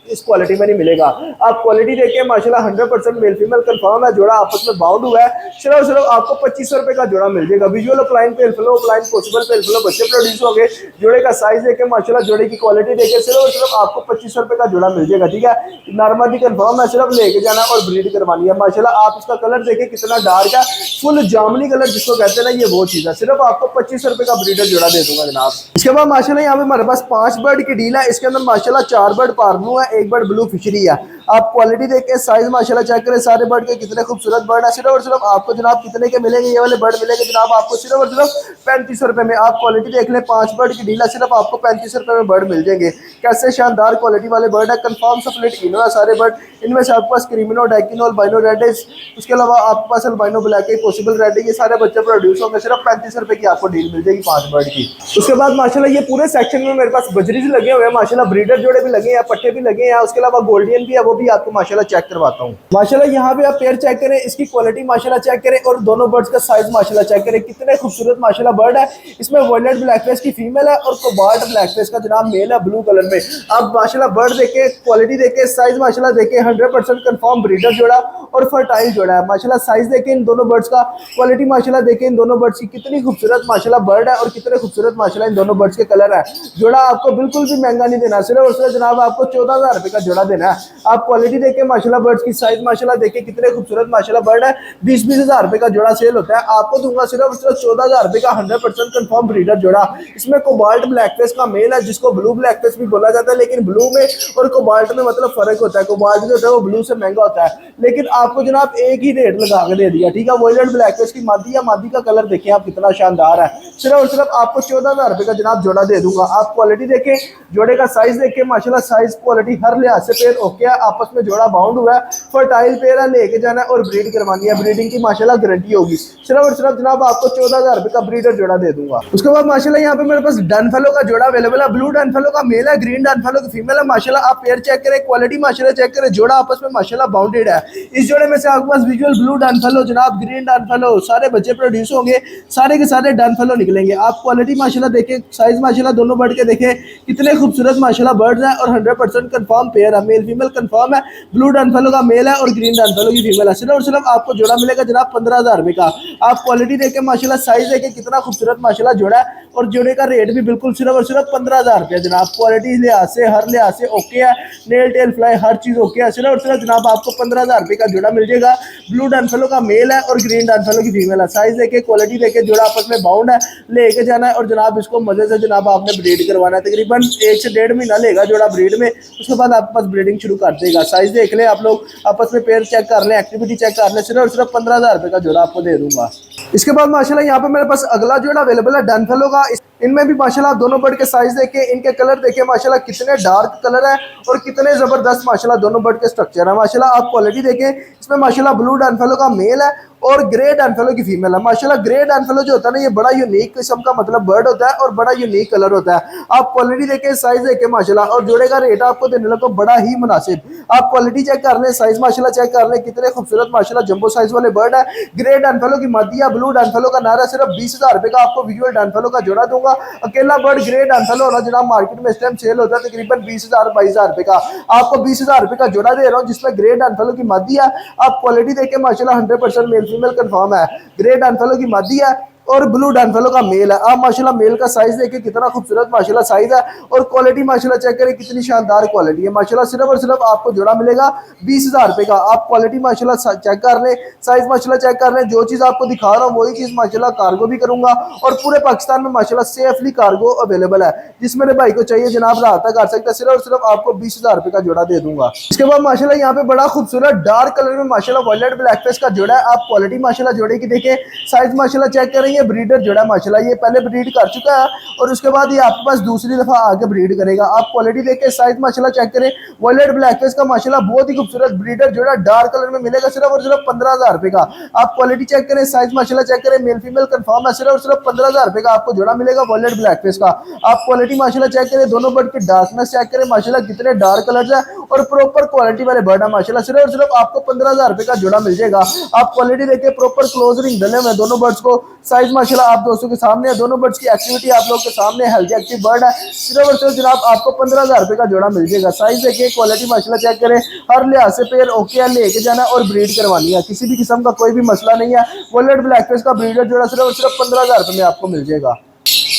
इस क्वालिटी में नहीं मिलेगा। आप क्वालिटी देखिए माशाल्लाह 100% मेल फीमेल कंफर्म है, जोड़ा आपस में बाउंड हुआ है। सिर्फ और सिर्फ आपको 2500 रुपए का जोड़ा मिल जाएगा। विजुअल ऑफलाइन पेल फ्लो, ऑफलाइन पॉसिबल पेल फ्लो बच्चे प्रोड्यूस होंगे। जोड़े का साइज देखे माशाल्लाह, जोड़े की क्वालिटी देखे, सिर्फ और सिर्फ आपको 2500 रुपए का जोड़ा मिल जाएगा। ठीक है, नॉर्मली कंफर्म है, सिर्फ लेके जाना और ब्रीड करवानी है। माशाल्लाह आप इसका कलर देखे कितना डार्क है, फुल जामुनी कलर जिसको कहते हैं ना, ये वो चीज है। सिर्फ आपको 2500 रुपए का ब्रीडर जोड़ा दे दूंगा जनाब। इसके बाद माशाल्लाह यहाँ पे हमारे पास 5 बर्ड की डील है। इसके अंदर माशाल्लाह 4 बर्ड पार्बलू है, 1 बर्ड ब्लू फिशरी है। आप क्वालिटी देख के साइज माशाल्लाह चेक करें, सारे बर्ड के कितने खूबसूरत बर्ड है। सिर्फ और सिर्फ आपको जनाब कितने के मिलेंगे, ये वाले बर्ड मिलेंगे जनाब आपको सिर्फ और सिर्फ 3500 रुपए में। आप क्वालिटी देख लें, 5 बर्ड की डील है, सिर्फ आपको 3500 रुपए में बर्ड मिल जाएंगे। कैसे शानदार क्वालिटी वाले बर्ड है, कंफर्म सप्लिट इनो है सारे बर्ड। इनमें से आपके पास क्रीमिनो, डाइकिनो, अल्बाइनो रेड है, उसके अलावा आपके पास अल्बाइनो ब्लैक है, पॉसिबल रेड है। ये सारे बच्चे प्रोड्यूस होंगे, सिर्फ 3500 रुपए की आपको डील मिल जाएगी 5 बर्ड की। उसके बाद माशाल्लाह ये पूरे सेक्शन में मेरे पास बजरीज लगे हुए हैं माशाल्लाह, ब्रीडर जोड़े भी लगे हैं, पट्टे भी लगे हैं। उसके अलावा गोल्डियन भी है, वो भी आपको माशाल्लाह चेक करवाता हूँ। माशाल्लाह यहाँ पे आप पेयर चेक करें, इसकी क्वालिटी माशाल्लाह चेक करें और दोनों बर्ड्स का साइज माशाल्लाह चेक करें, कितने खूबसूरत माशाल्लाह बर्ड है। इसमें वॉयलेट ब्लैक फेस की फीमेल है और कोबाल्ट ब्लैक फेस का जनाब मेल है ब्लू कलर में। आप माशाल्लाह बर्ड देखे, क्वालिटी देखे, साइज माशाल्लाह देखे, 100% कंफर्म ब्रीडर जोड़ा और फर्टाइल जोड़ा है। माशाल्लाह साइज देखे इन दोनों बर्ड्स का, क्वालिटी माशाल्लाह देखे इन दोनों बर्ड्स की, कितनी खूबसूरत माशाल्लाह बर्ड है और कितने खूबसूरत माशाल्लाह इन दोनों बर्ड्स के कलर है। जोड़ा आपको बिल्कुल भी महंगा नहीं देना, सिर्फ और सिर्फ जनाब आपको 14000 रुपए का जोड़ा देना है। आप क्वालिटी देखे माशाल्लाह, बर्ड्स की साइज माशाल्लाह देखे, कितने खूबसूरत माशाल्लाह बर्ड है। 20-20 हजार रुपए का जोड़ा सेल होता है, आपको दूंगा सिर्फ और सिर्फ 14000 रुपए का 100% कंफर्म ब्रीडर जोड़ा। इसमें कोबाल्ट ब्लैक फेस का मेल है, जिसको ब्लू ब्लैक फेस भी बोला जाता है, लेकिन ब्लू में और कोबाल्ट में मतलब फर्क होता है। कोबाल्ट जो होता है वो ब्लू से महंगा होता है, लेकिन आपको जनाब एक ही रेट लगा के दे दिया। ठीक है, वॉयलेट ब्लैक फेस की मादी या मादी का कलर देखें आप कितना शानदार है। सिर्फ और सिर्फ आपको 14000 रुपए का जनाब जोड़ा दे दूंगा। आप क्वालिटी देखें, जोड़े का साइज देखें माशाल्लाह, साइज क्वालिटी हर लिहाज से पेयर ओके है, आपस में जोड़ा बाउंड हुआ है, फर्टाइल पेयर है, लेके जाना है और ब्रीड करवानी है। ब्रीडिंग की माशाल्लाह गारंटी होगी। सिर्फ और सिर्फ जनाब आपको 14000 रुपए का ब्रीडर जोड़ा दे दूंगा। उसके बाद माशाल्लाह यहाँ पे मेरे पास डन फेलो का जोड़ा अवेलेबल है। ब्लू डन फेलो का मेल है, ग्रीन डन फेलो की फीमेल है। माशाल्लाह आप पेयर चेक करें, क्वालिटी माशाल्लाह चेक करें, जोड़ा आपस में माशाल्लाह बाउंडेड है। इस जोड़े में से आपके पास विजुअल ब्लू डन फेलो, जनाब ग्रीन डन फेलो, सारे बच्चे प्रोड्यूस होंगे, सारे के सारे डन फेलो निकलेंगे। आप क्वालिटी माशाल्लाह देखें, साइज माशाल्लाह दोनों बर्ड के देखें, कितने खूबसूरत माशाल्लाह बर्ड्स हैं और 100% कंफर्म पेयर है, मेल फीमेल कंफर्म है। ब्लू डन फेलो का मेल है और ग्रीन डन फेलो की फीमेल है। सिर्फ और सिर्फ आपको जोड़ा मिलेगा जनाब 15000 रुपए का। आप क्वालिटी देखें माशाल्लाह, साइज देखें, कितना खूबसूरत माशाल्लाह जोड़ा है और जोड़े का रेट भी बिल्कुल सिर्फ और सिर्फ 15000 रुपये जनाब। क्वालिटी लिहाज से हर लिहाज से ओके है, नेल टेल फ्लाई हर चीज ओके है। सिर्फ और सिर्फ जनाब आपको 15000 रुपये का जोड़ा मिल जाएगा। ब्लू डन फेलो का मेल है और ग्रीन डन फेलो की फीमेल है। साइज देखे, क्वालिटी देखे, जोड़ा आपस में बाउंड है, लेके जाना है और जनाब इसको मजे से जनाब आपने ब्रीड करवाना है। तकरीबन 1 से 1.5 महीना लेगा जोड़ा ब्रीड में, उसके बाद आपके पास ब्रीडिंग शुरू कर देगा। साइज देख ले आप लोग, आपस में पेयर चेक कर ले, एक्टिविटी चेक कर ले। सिर्फ और सिर्फ 15000 रुपये का जोड़ा आपको दे दूंगा। इसके बाद माशाल्लाह यहाँ पे मेरे पास अगला जोड़ा अवेलेबल है डन फेलो का। इनमें भी माशाल्लाह दोनों बर्ड के साइज देखे, इनके कलर देखे माशाल्लाह, कितने डार्क कलर है और कितने जबरदस्त माशाल्लाह दोनों बर्ड के स्ट्रक्चर है। माशाल्लाह आप क्वालिटी देखें, इसमें माशाल्लाह ब्लू डन फेलो का मेल है और ग्रे डन फेलो की फीमेल है। माशाल्लाह ग्रे डन फेलो जो होता है ना, ये बड़ा यूनिक किस्म का मतलब बर्ड होता है और बड़ा यूनिक कलर होता है। आप क्वालिटी देखें, साइज देखें माशाल्लाह, और जोड़े का रेट आपको देने लगा बड़ा ही मुनासिब। आप क्वालिटी चेक कर लें, साइज माशाल्लाह चेक कर लें, कितने खूबसूरत माशाल्लाह जंबो साइज वाले बर्ड है। ग्रे डन फेलो की मादी या ब्लू डन फेलो का नारा सिर्फ 20000 रुपए का आपको विजुअल डन फेलो का जोड़ा दूंगा। अकेला बर्ड ग्रे डन फेलो होना जनाब मार्केट में इस टाइम सेल होता है तकरीबन 20000-22000 रुपए का। आपको 20000 रुपए का जोड़ा दे रहा हूँ, जिसमें ग्रे डन फेलो की मादी है। आप क्वालिटी देखें माशाल्लाह 100% मेल फीमेल कंफर्म है। ग्रे डन फेलो की मादी है और ब्लू डन फेलो का मेल है। आप माशाल्लाह मेल का साइज देखिए, कितना खूबसूरत माशाल्लाह साइज है और क्वालिटी माशाल्लाह चेक करें, कितनी शानदार क्वालिटी है। माशाल्लाह सिर्फ और सिर्फ आपको जोड़ा मिलेगा 20000 रुपए का। आप क्वालिटी माशाल्लाह चेक कर लें, साइज माशाल्लाह चेक कर लें। जो चीज़ आपको दिखा रहा हूँ वही चीज़ माशाल्लाह कार्गो भी करूंगा और पूरे पाकिस्तान में माशाल्लाह सेफली कार्गो अवेलेबल है। जिस मेरे भाई को चाहिए जनाब रब्ता कर सकता है, सिर्फ और सिर्फ आपको 20000 रुपए का जोड़ा दे दूंगा। इसके बाद माशाल्लाह यहाँ पे बड़ा खूबसूरत डार्क कलर में माशाल्लाह वॉयलेट ब्लैक फेस का जोड़ा है। आप क्वालिटी माशाल्लाह जोड़े की देखें, साइज माशाल्लाह चेक करें, ये ब्रीडर जोड़ा माशाल्लाह, ये पहले ब्रीड कर चुका है और उसके बाद ये आपके पास दूसरी दफा आगे ब्रीड करेगा। आप क्वालिटी देख के साइज माशाल्लाह चेक करें, वॉयलेट ब्लैक फेस का माशाल्लाह बहुत ही खूबसूरत ब्रीडर जोड़ा डार्क कलर में मिलेगा सिर्फ और सिर्फ 15000 रुपए का। आप क्वालिटी चेक करें, साइज माशाल्लाह चेक करें, मेल फीमेल कंफर्म है। सिर्फ और सिर्फ 15000 रुपए का आपको जोड़ा मिलेगा वॉयलेट ब्लैक फेस का। आप क्वालिटी माशाल्लाह चेक करें, दोनों बर्ड की डार्कनेस चेक करें माशाल्लाह, कितने डार्क कलर है और प्रॉपर क्वालिटी वाले बर्ड है माशाल्लाह। सिर्फ और सिर्फ आपको 15000 रुपए का जोड़ा मिल जाएगा। आप क्वालिटी देखे, प्रॉपर क्लोज रिंग डले हुए दोनों बर्ड्स को। साइज साइज माशाल्लाह आप दोस्तों के सामने है। दोनों बर्ड्स की एक्टिविटी आप लोग के सामने, हेल्थी एक्टिव बर्ड है। सिर्फ और सिर्फ जनाब आपको 15,000 रुपए का जोड़ा मिल जाएगा। साइज देखिए, क्वालिटी माशाल्लाह चेक करें, हर लिहाज से पेयर ओके है, लेके जाना और ब्रीड करवानी है, किसी भी किस्म का कोई भी मसला नहीं है। वॉलेट ब्लैक फेस का ब्रीडर जोड़ा सिर्फ और सिर्फ 15,000 रुपए में आपको मिल जाएगा।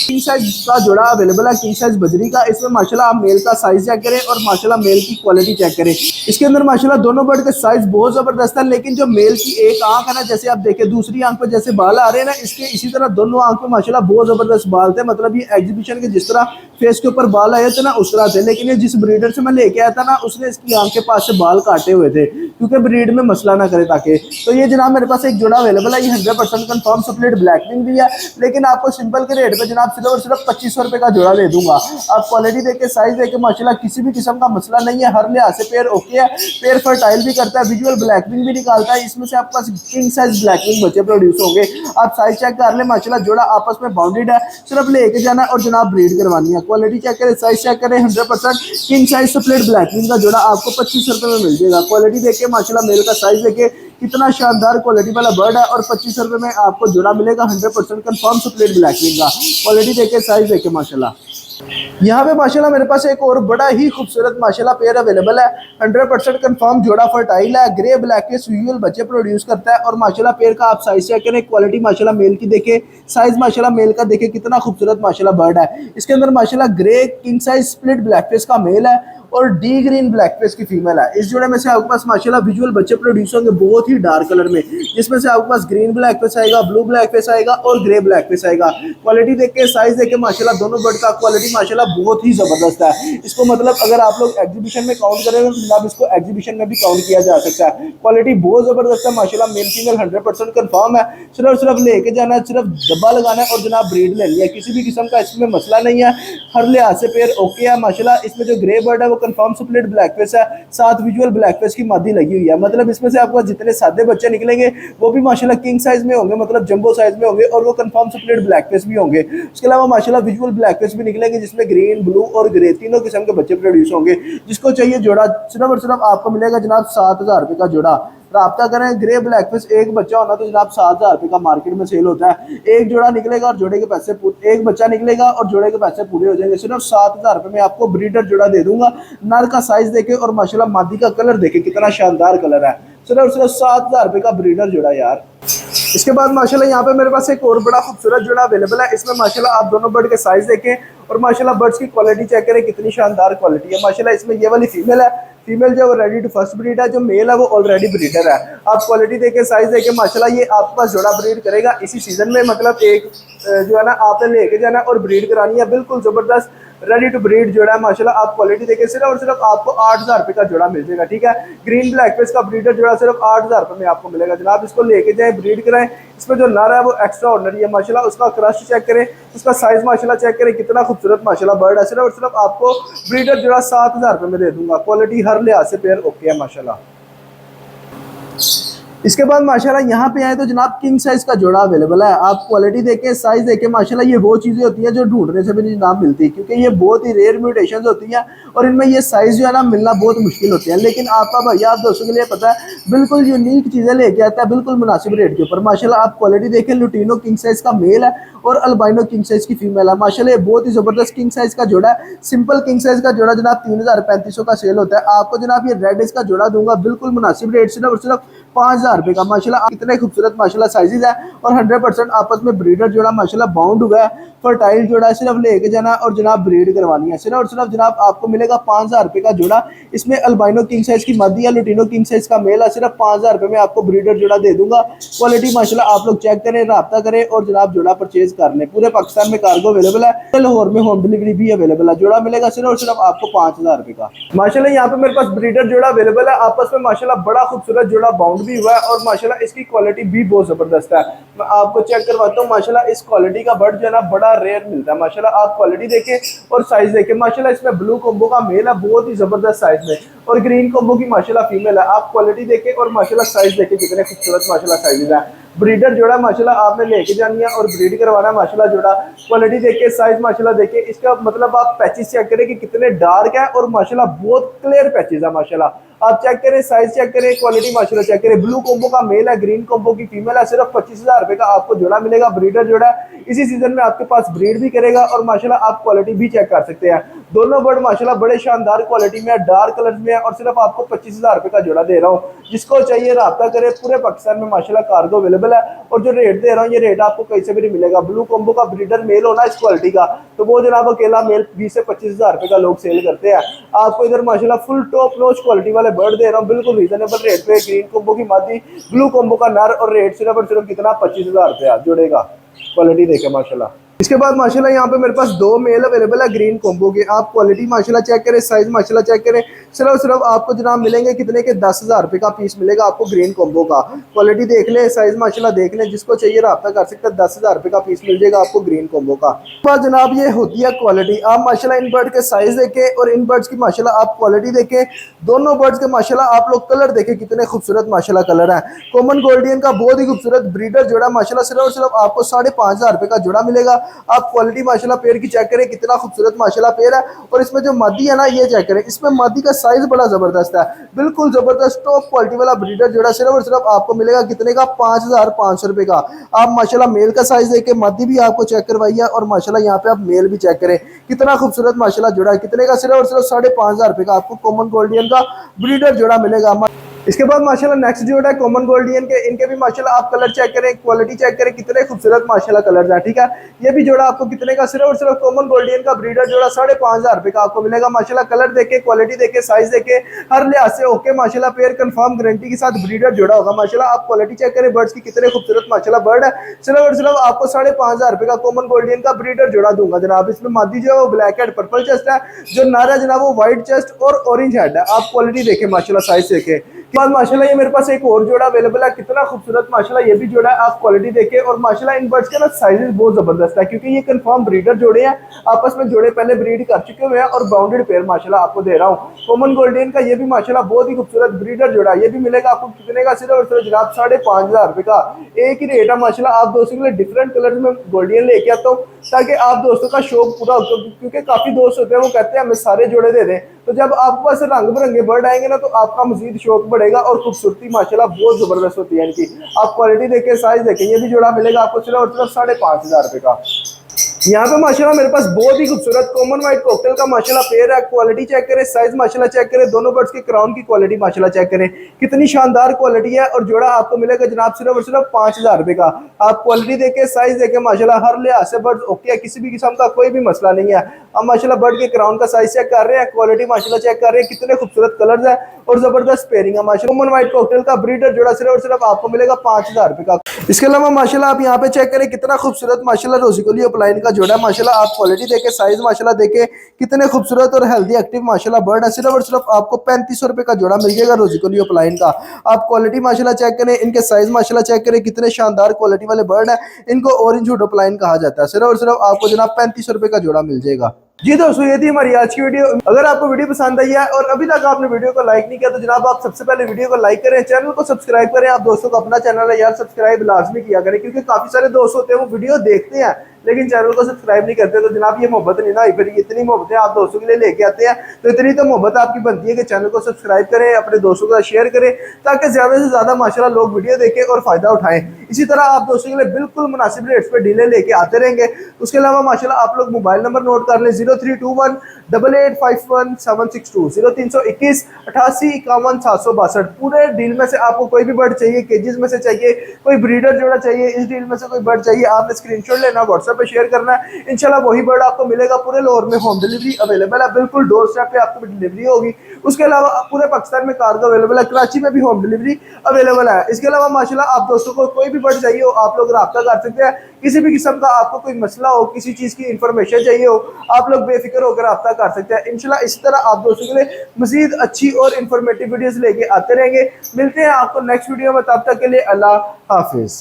किंग साइज का जोड़ा अवेलेबल है, किंग साइज बजरी का। इसमें माशाल्लाह आप मेल का साइज चेक करें और माशाल्लाह मेल की क्वालिटी चेक करें। इसके अंदर माशाल्लाह दोनों बर्ड के साइज बहुत जबरदस्त है, लेकिन जो मेल की एक आंख है ना, जैसे आप देखें दूसरी आंख पे जैसे बाल आ रहे हैं ना, इसके इसी तरह दोनों आंख पे माशाल्लाह बहुत जबरदस्त बाल थे। मतलब ये एग्जीबिशन के जिस तरह फेस के ऊपर बाल आए थे ना, उस तरह थे। लेकिन ये जिस ब्रीडर से मैं लेके आया था ना, उसने इसकी आंख के पास से बाल काटे हुए थे, क्योंकि ब्रीड में मसला ना करे ताकि। तो ये जनाब मेरे पास एक जोड़ा अवेलेबल है, ये 100% कंफर्म स्प्लिट ब्लैकविंग भी है, लेकिन आपको सिंपल के रेट पे जनाब सिर्फ और सिर्फ 2500 रुपए का जोड़ा दे दूंगा। आप क्वालिटी देखे, साइज देखे, माशाल्लाह किसी भी किस्म का मसला नहीं है, हर लिहाज से पेयर ओके है। पेयर फर्टाइल भी करता है, विजुअल ब्लैकविंग भी निकालता है। इसमें से आपके पास किंग साइज ब्लैकविंग बच्चे प्रोड्यूस होंगे। आप साइज चेक कर ले, माशाल्लाह जोड़ा आपस में बाउंडेड है, सिर्फ लेके जाना और जनाब ब्रीड करवानी है। क्वालिटी चेक करें, साइज चेक करें, 100% किंग साइज स्प्लिट ब्लैकविंग का जोड़ा आपको 2500 रुपए में मिल जाएगा। क्वालिटी देखिए माशाल्लाह, मेल का साइज देखिए, कितना शानदार क्वालिटी वाला बर्ड है, और 2500 रुपए में आपको जोड़ा मिलेगा 100% कंफर्म स्प्लिट ब्लैकविंग का। क्वालिटी देखे, साइज देखे माशाल्लाह। यहाँ पे माशाल्लाह मेरे पास एक और बड़ा ही खूबसूरत माशाल्लाह पेयर अवेलेबल है, 100% कंफर्म जोड़ा फर्टाइल है, ग्रे ब्लैक के यूजुअल बच्चे प्रोड्यूस करता है। और माशाल्लाह पेयर का आप साइज चेक करें, क्वालिटी माशाल्लाह मेल की देखे, साइज माशाल्लाह मेल का देखे, कितना खूबसूरत माशाल्लाह बर्ड है। इसके अंदर माशाल्लाह grey king size split black face का मेल है और डी ग्रीन ब्लैक फेस की फीमेल है। इस जोड़े में से आपके पास माशाल्लाह विजुअल बच्चे प्रोड्यूस होंगे बहुत ही डार्क कलर में, जिसमें से आपके पास ग्रीन ब्लैक फेस आएगा, ब्लू ब्लैक फेस आएगा और ग्रे ब्लैक फेस आएगा। क्वालिटी देख के, साइज देख के माशाल्लाह दोनों बर्ड का क्वालिटी माशाल्लाह बहुत ही जबरदस्त है। इसको मतलब अगर आप लोग एग्जीबिशन में काउंट करेंगे तो जनाब इसको एग्जीबिशन में भी काउंट किया जा सकता है। क्वालिटी बहुत जबरदस्त है माशाल्लाह, मेल फीमेल 100% कंफर्म है। सिर्फ लेके जाना है, सिर्फ डब्बा लगाना है और जनाब ब्रीड ले लिया, किसी भी किस्म का इसमें मसला नहीं है। हर लिहाज से पेयर ओके है माशाल्लाह। इसमें जो ग्रे बर्ड है वो कंफर्म स्प्लिट ब्लैक फेस है, साथ विजुअल ब्लैक फेस की मादी लगी हुई है। मतलब इसमें से आपको जितने सादे बच्चे निकलेंगे वो भी माशाल्लाह किंग साइज में होंगे, मतलब जंबो साइज में होंगे, और वो कंफर्म स्प्लिट ब्लैक फेस भी होंगे। उसके अलावा माशाल्लाह विजुअल ब्लैक फेस भी निकलेंगे, जिसमें ग्रीन, ब्लू और ग्रे तीनों किस्म के बच्चे प्रोड्यूस होंगे। जिसको चाहिए जोड़ा सिर्फ और सिर्फ आपको मिलेगा जनाब 7,000 रुपए का जोड़ा। राब्ता करें, ग्रे ब्लैक फेस एक बच्चा होना तो जनाब 7,000 रुपए का मार्केट में सेल होता है। एक जोड़ा निकलेगा और जोड़े के पैसे, एक बच्चा निकलेगा और जोड़े के पैसे पूरे हो जाएंगे। सिर्फ 7,000 रुपए में आपको ब्रीडर जोड़ा दे दूंगा। नर का साइज देखे और माशाल्लाह मादी का कलर देखे, कितना शानदार कलर है। सिर्फ 7,000 रुपए का ब्रीडर जोड़ा यार। इसके बाद माशाल्लाह यहाँ पे मेरे पास एक और बड़ा खूबसूरत जोड़ा अवेलेबल है। इसमें माशाल्लाह आप दोनों बर्ड के साइज देखें और माशाल्लाह बर्ड्स की क्वालिटी चेक करें, कितनी शानदार क्वालिटी है माशाल्लाह। इसमें ये वाली फीमेल है, फीमेल जो रेडी टू फर्स्ट ब्रीड है, जो मेल है वो ऑलरेडी ब्रीडर है। आप क्वालिटी देखें, साइज देखें माशाल्लाह, ये आपके पास जोड़ा ब्रीड करेगा इसी सीजन में। मतलब एक जो है ना आपने लेके जाना और ब्रीड करानी है, बिल्कुल जबरदस्त रेडी टू ब्रीड जोड़ा है माशाल्लाह। आप क्वालिटी देखें, सिर्फ और सिर्फ आपको 8,000 रुपए का जोड़ा मिल जाएगा, ठीक है। ग्रीन ब्लैक फेस का ब्रीडर जोड़ा सिर्फ 8,000 रुपए में आपको मिलेगा जनाब। इसको लेके जाए, ब्रीड कराएं। इसमें जो नर है वो एक्स्ट्रा ऑर्डिनरी है माशाल्लाह, उसका क्रस्ट चेक करें, उसका साइज माशाल्लाह चेक करें, कितना खूबसूरत माशाल्लाह बर्ड है। सिर्फ और सिर्फ आपको ब्रीडर जोड़ा 7,000 रुपए में दे दूंगा। क्वालिटी हर लिहाज से पेयर ओके है माशाल्लाह। इसके बाद माशाल्लाह यहाँ पे आए तो जनाब किंग साइज का जोड़ा अवेलेबल है। आप क्वालिटी देखें, साइज देखें माशाल्लाह, ये वो चीज़ें होती हैं जो ढूंढने से भी नहीं जनाब मिलती, क्योंकि ये बहुत ही रेयर म्यूटेशंस होती हैं और इनमें ये साइज जो है ना मिलना बहुत मुश्किल होती है। लेकिन आपका भैया आप दोस्तों के लिए पता है बिल्कुल यूनिक चीज़ें लेके आता है, बिल्कुल मुनासिब रेट के ऊपर माशाल्लाह। आप क्वालिटी देखें, लुटीनो किंग साइज का मेल है और अल्बाइनो किंग साइज की फीमेल है माशाल्लाह। ये बहुत ही ज़बरदस्त किंग साइज का जोड़ा है। सिंपल किंग साइज का जोड़ा जनाब 3,3500 का सेल होता है। आपको जनाब ये रेड का जोड़ा दूंगा बिल्कुल मुनासिब रेट, सिर्फ और सिर्फ 5,000 रुपए का माशाल्लाह। कितने खूबसूरत माशाल्लाह साइजेज है और 100% आपस में ब्रीडर जोड़ा माशाल्लाह बाउंड हुआ है। फर्टाइल जोड़ा है, सिर्फ लेके जाना और जनाब ब्रीड करवानी है। सिर्फ और सिर्फ जनाब आपको मिलेगा 5,000 रुपए का जोड़ा। इसमें अल्बाइनो किंग साइज की मादी है, लुटीनो किंग साइज का मेल है। सिर्फ 5,000 रुपए में आपको ब्रीडर जोड़ा दे दूंगा। क्वालिटी माशाल्लाह आप लोग चेक करें, राब्ता करें और जनाब जोड़ा परचेज कर लें। पूरे पाकिस्तान में कार्गो अवेलेबल है, लाहौर में होम डिलीवरी भी अवेलेबल है। जोड़ा मिलेगा सिर्फ और सिर्फ आपको 5,000 रुपए का माशाल्लाह। यहाँ पे मेरे पास ब्रीडर जोड़ा अवेलेबल है आपस में माशाल्लाह, बड़ा खूबसूरत जोड़ा बाउंड भी हुआ है और माशाल्लाह इसकी क्वालिटी भी बहुत जबरदस्त है। मैं आपको चेक करवाता हूँ माशाल्लाह, इस क्वालिटी का बर्ड जो है ना बड़ा रेयर मिलता है माशाल्लाह। आप क्वालिटी देखें और साइज देखें माशाल्लाह। इसमें ब्लू कोम्बो का मेल है, बहुत ही जबरदस्त साइज में, और ग्रीन कोम्बो की माशाल्लाह फीमेल है। आप क्वालिटी देखें और माशाल्लाह साइज देखें, कितने खूबसूरत माशाल्लाह साइजेज है। ब्रीडर जोड़ा माशाल्लाह आपने लेके जानी है और ब्रीड करवाना है माशाल्लाह जोड़ा। क्वालिटी देखे, साइज माशाल्लाह देखे, इसका मतलब आप पैचेस चेक करें कि कितने डार्क है और माशाल्लाह बहुत क्लियर पैचेस है माशाल्लाह। आप चेक करें, साइज चेक करें, क्वालिटी माशाल्लाह चेक करें। ब्लू कोम्बो का मेल है, ग्रीन कोम्बो की फीमेल है। सिर्फ 25,000 रुपए का आपको जोड़ा मिलेगा। ब्रीडर जोड़ा इसी सीजन में आपके पास ब्रीड भी करेगा और माशाल्लाह आप क्वालिटी भी चेक कर सकते हैं। दोनों बर्ड माशाल्लाह बड़े शानदार क्वालिटी में है, डार्क कलर में है और सिर्फ आपको 25,000 रुपए का जोड़ा दे रहा हूँ। जिसको चाहिए राब्ता करे। पूरे पाकिस्तान में माशाल्लाह कार्गो अवेलेबल है और जो रेट दे रहा हूँ ये रेट आपको कहीं से भी नहीं मिलेगा। ब्लू कोम्बो का ब्रीडर मेल होना इस क्वालिटी का तो वो जनाब अकेला मेल 20 से 25,000 रुपए का लोग सेल करते हैं। आपको इधर माशाल्लाह फुल टॉप नॉच क्वालिटी वाले बर्ड दे रहा हूँ बिल्कुल रीजनेबल रेट पे। ग्रीन कोम्बो की मादी, ब्लू कोम्बो का नर और रेट सिर्फ और सिर्फ कितना 25,000 रुपया जोड़ेगा। क्वालिटी देखे माशाल्लाह। इसके बाद माशाल्लाह यहाँ पे मेरे पास 2 मेल अवेलेबल है ग्रीन कोम्बो के। आप क्वालिटी माशाल्लाह चेक करें, साइज माशाल्लाह चेक करें। सिर्फ आपको जनाब मिलेंगे कितने के 10,000 रुपए का पीस मिलेगा आपको ग्रीन कोम्बो का। क्वालिटी देख लें, साइज माशाल्लाह देख लें, जिसको चाहिए राब्ता कर सकते हैं। 10,000 रुपए का पीस मिल जाएगा आपको ग्रीन कोम्बो का। बाद जनाब ये होती है क्वालिटी। आप माशाल्लाह इन बर्ड के साइज देखें और इन बर्ड्स की माशाल्लाह आप क्वालिटी देखें। दोनों बर्ड्स के माशाल्लाह आप लोग कलर देखें कितने खूबसूरत माशाल्लाह कलर है। कॉमन गोल्डियन का बहुत ही खूबसूरत ब्रीडर जोड़ा माशाल्लाह सिर्फ आपको 5,500 रुपए का जोड़ा मिलेगा। आप क्वालिटी माशाल्लाह पेड़ की चेक करें, कितना खूबसूरत माशाल्लाह पेड़ है। और इसमें जो मादी है ना ये चेक करें, इसमें मादी का साइज बड़ा जबरदस्त है, बिल्कुल जबरदस्त टॉप क्वालिटी वाला ब्रीडर जोड़ा सिर्फ आपको मिलेगा कितने का 5,500 रुपए का। आप माशाल्लाह मेल का साइज देखे, मादी भी आपको चेक करवाई है और माशाल्लाह यहाँ पे आप मेल भी चेक करें कितना खूबसूरत माशाल्लाह जोड़ा है। कितने का सिर्फ 5,500 रुपए का आपको कॉमन गोल्डियन का ब्रीडर जोड़ा मिलेगा। इसके बाद माशाल्लाह नेक्स्ट जोड़ा है कॉमन गोल्डियन के। इनके भी माशाल्लाह आप कलर चेक करें, क्वालिटी चेक करें, कितने खूबसूरत माशाल्लाह कलर्स हैं। ठीक है, ये भी जोड़ा आपको कितने का सिर्फ कॉमन गोल्डियन का ब्रीडर जोड़ा 5,500 रुपए का आपको मिलेगा। माशाल्लाह कलर देखे, क्वालिटी देखे, साइज देखे, हर लिहाज से ओके माशाल्लाह। पेयर कंफर्म गारंटी के साथ ब्रीडर जोड़ा होगा माशाल्लाह। आप क्वालिटी चेक करें बर्ड्स की कितने खूबसूरत माशाल्लाह बर्ड है। सिर्फ आपको 5,500 रुपए का कॉमन गोल्डियन का ब्रीडर जोड़ा दूंगा जनाब। इसमें मादी जो है वो ब्लैक हेड पर्पल चेस्ट है, जो नारा जनाब वो व्हाइट चेस्ट और ऑरेंज हेड है। आप क्वालिटी देखे माशाल्लाह, साइज देखे। बाद माशाल्लाह ये मेरे पास एक और जोड़ा अवेलेबल है, कितना खूबसूरत माशाल्लाह ये भी जोड़ा है। आप क्वालिटी देखें और माशाल्लाह इन बर्ड्स के ना साइजेस बहुत जबरदस्त है क्योंकि ये कंफर्म ब्रीडर जोड़े हैं। आपस में जोड़े पहले ब्रीड कर चुके हुए हैं और बाउंडेड पेयर माशाल्लाह आपको दे रहा हूँ। कॉमन गोल्डन का ये भी माशाल्लाह बहुत ही खूबसूरत ब्रीडर जोड़ा, ये भी मिलेगा आपको कितने का सिर्फ जनाब 5,500 रुपए का। एक ही रेट है माशाल्लाह। आप दोस्तों के लिए डिफरेंट कलर में गोल्डन लेके आता हूँ ताकि आप दोस्तों का शौक पूरा हो, क्योंकि काफी दोस्त होते हैं वो कहते हैं हमें सारे जोड़े दे दें। तो जब आपके पास रंग बिरंगे बर्ड आएंगे ना तो आपका मजीद शौक बढ़ेगा और खूबसूरती माशाल्लाह बहुत जबरदस्त होती है इनकी। आप क्वालिटी देखें, साइज देखें, ये भी जोड़ा मिलेगा आपको सिर्फ 5,500 रुपए का। यहाँ पे माशाल्लाह मेरे पास बहुत ही खूबसूरत कॉमन व्हाइट कॉकटेल का माशाल्लाह पेयर है। क्वालिटी चेक करें, साइज माशाल्लाह चेक करें, दोनों बर्ड्स के क्राउन की क्वालिटी माशाल्लाह चेक करें कितनी शानदार क्वालिटी है। और जोड़ा आपको मिलेगा जनाब सिर्फ 5,000 रुपए का। आप क्वालिटी देखें, साइज देखें, माशाल्लाह हर लिहाज से बर्ड ओके है, किसी भी किस्म का कोई भी मसला नहीं है। अब माशाल्लाह बर्ड के क्राउन का साइज चेक कर रहे हैं, क्वालिटी माशाल्लाह चेक कर रहे हैं, कितने खूबसूरत कलर्स है और जबरदस्त पेयरिंग है माशाल्लाह। कॉमन व्हाइट कॉकटेल का ब्रीडर जोड़ा सिर्फ आपको मिलेगा 5,000 रुपए का। इसके अलावा माशाल्लाह आप यहाँ पे चेक करें कितना खूबसूरत माशाल्लाह रोजिकोली अपलाइन का जोड़ा माशाल्लाह। आप क्वालिटी देखे, साइज माशाल्लाह देखे, कितने खूबसूरत और हेल्दी एक्टिव माशाल्लाह बर्ड है। सिर्फ आपको 3500 रुपए का जोड़ा मिल जाएगा रोजिकोली अपलाइन का। आप क्वालिटी माशाल्लाह चेक करें, इनके साइज माशाल्लाह चेक करें, कितने शानदार क्वालिटी वाले बर्ड है। इनको ऑरेंज हुड अपलाइन कहा जाता है। सिर्फ आपको जनाब 3500 रुपए का जोड़ा मिल जाएगा। जी दोस्तों, ये थी हमारी आज की वीडियो। अगर आपको वीडियो पसंद आई है और अभी तक आपने वीडियो को लाइक नहीं किया तो जनाब आप सबसे पहले वीडियो को लाइक करें, चैनल को सब्सक्राइब करें। आप दोस्तों को अपना चैनल है यार सब्सक्राइब लाजमी किया करें, क्योंकि काफी सारे दोस्त होते हैं वो वीडियो देखते हैं लेकिन चैनल को सब्सक्राइब नहीं करते। तो जनाब ये मोहब्बत नहीं ना, फिर इतनी मोहब्बतें आप दोस्तों के लिए लेके आते हैं तो इतनी तो मोहब्बत आपकी बनती है कि चैनल को सब्सक्राइब करें, अपने दोस्तों के साथ शेयर करें ताकि ज्यादा से ज्यादा माशाल्लाह लोग वीडियो देखें और फायदा उठाएं। इसी तरह आप दोस्तों के लिए बिल्कुल मुनासिब रेट्स पे डीले लेके आते रहेंगे। उसके अलावा माशाल्लाह आप लोग मोबाइल नंबर नोट कर लें 0321 8851 762 0321 88 51 762। पूरे डील में से आपको कोई भी बर्ड चाहिए, केजेस में से चाहिए, कोई ब्रीडर जोड़ा चाहिए, इस डील में से कोई बर्ड चाहिए, आपने स्क्रीनशॉट लेना, व्हाट्सएप पे शेयर करना है, इंशाल्लाह वही बर्ड आपको मिलेगा। पूरे लाहौर में होम डिलीवरी अवेलेबल है, बिल्कुल डोर स्टेप पे आपको डिलीवरी होगी। उसके अलावा पूरे पाकिस्तान में कार्गो अवेलेबल है, कराची में भी होम डिलीवरी अवेलेबल है। इसके अलावा माशाल्लाह आप दोस्तों को कोई भी बर्ड चाहिए हो आप लोग रब्ता कर सकते हैं। किसी भी किस्म का आपको कोई मसला हो, किसी चीज की इंफॉर्मेशन चाहिए हो, आप लोग बेफिक्र होकर रब्ता कर सकते हैं। इंशाल्लाह इसी तरह आप दोस्तों के लिए मजीद अच्छी और इंफॉर्मेटिव वीडियोस लेके आते रहेंगे। मिलते हैं आपको नेक्स्ट वीडियो में, तब तक के लिए अल्लाह हाफिज।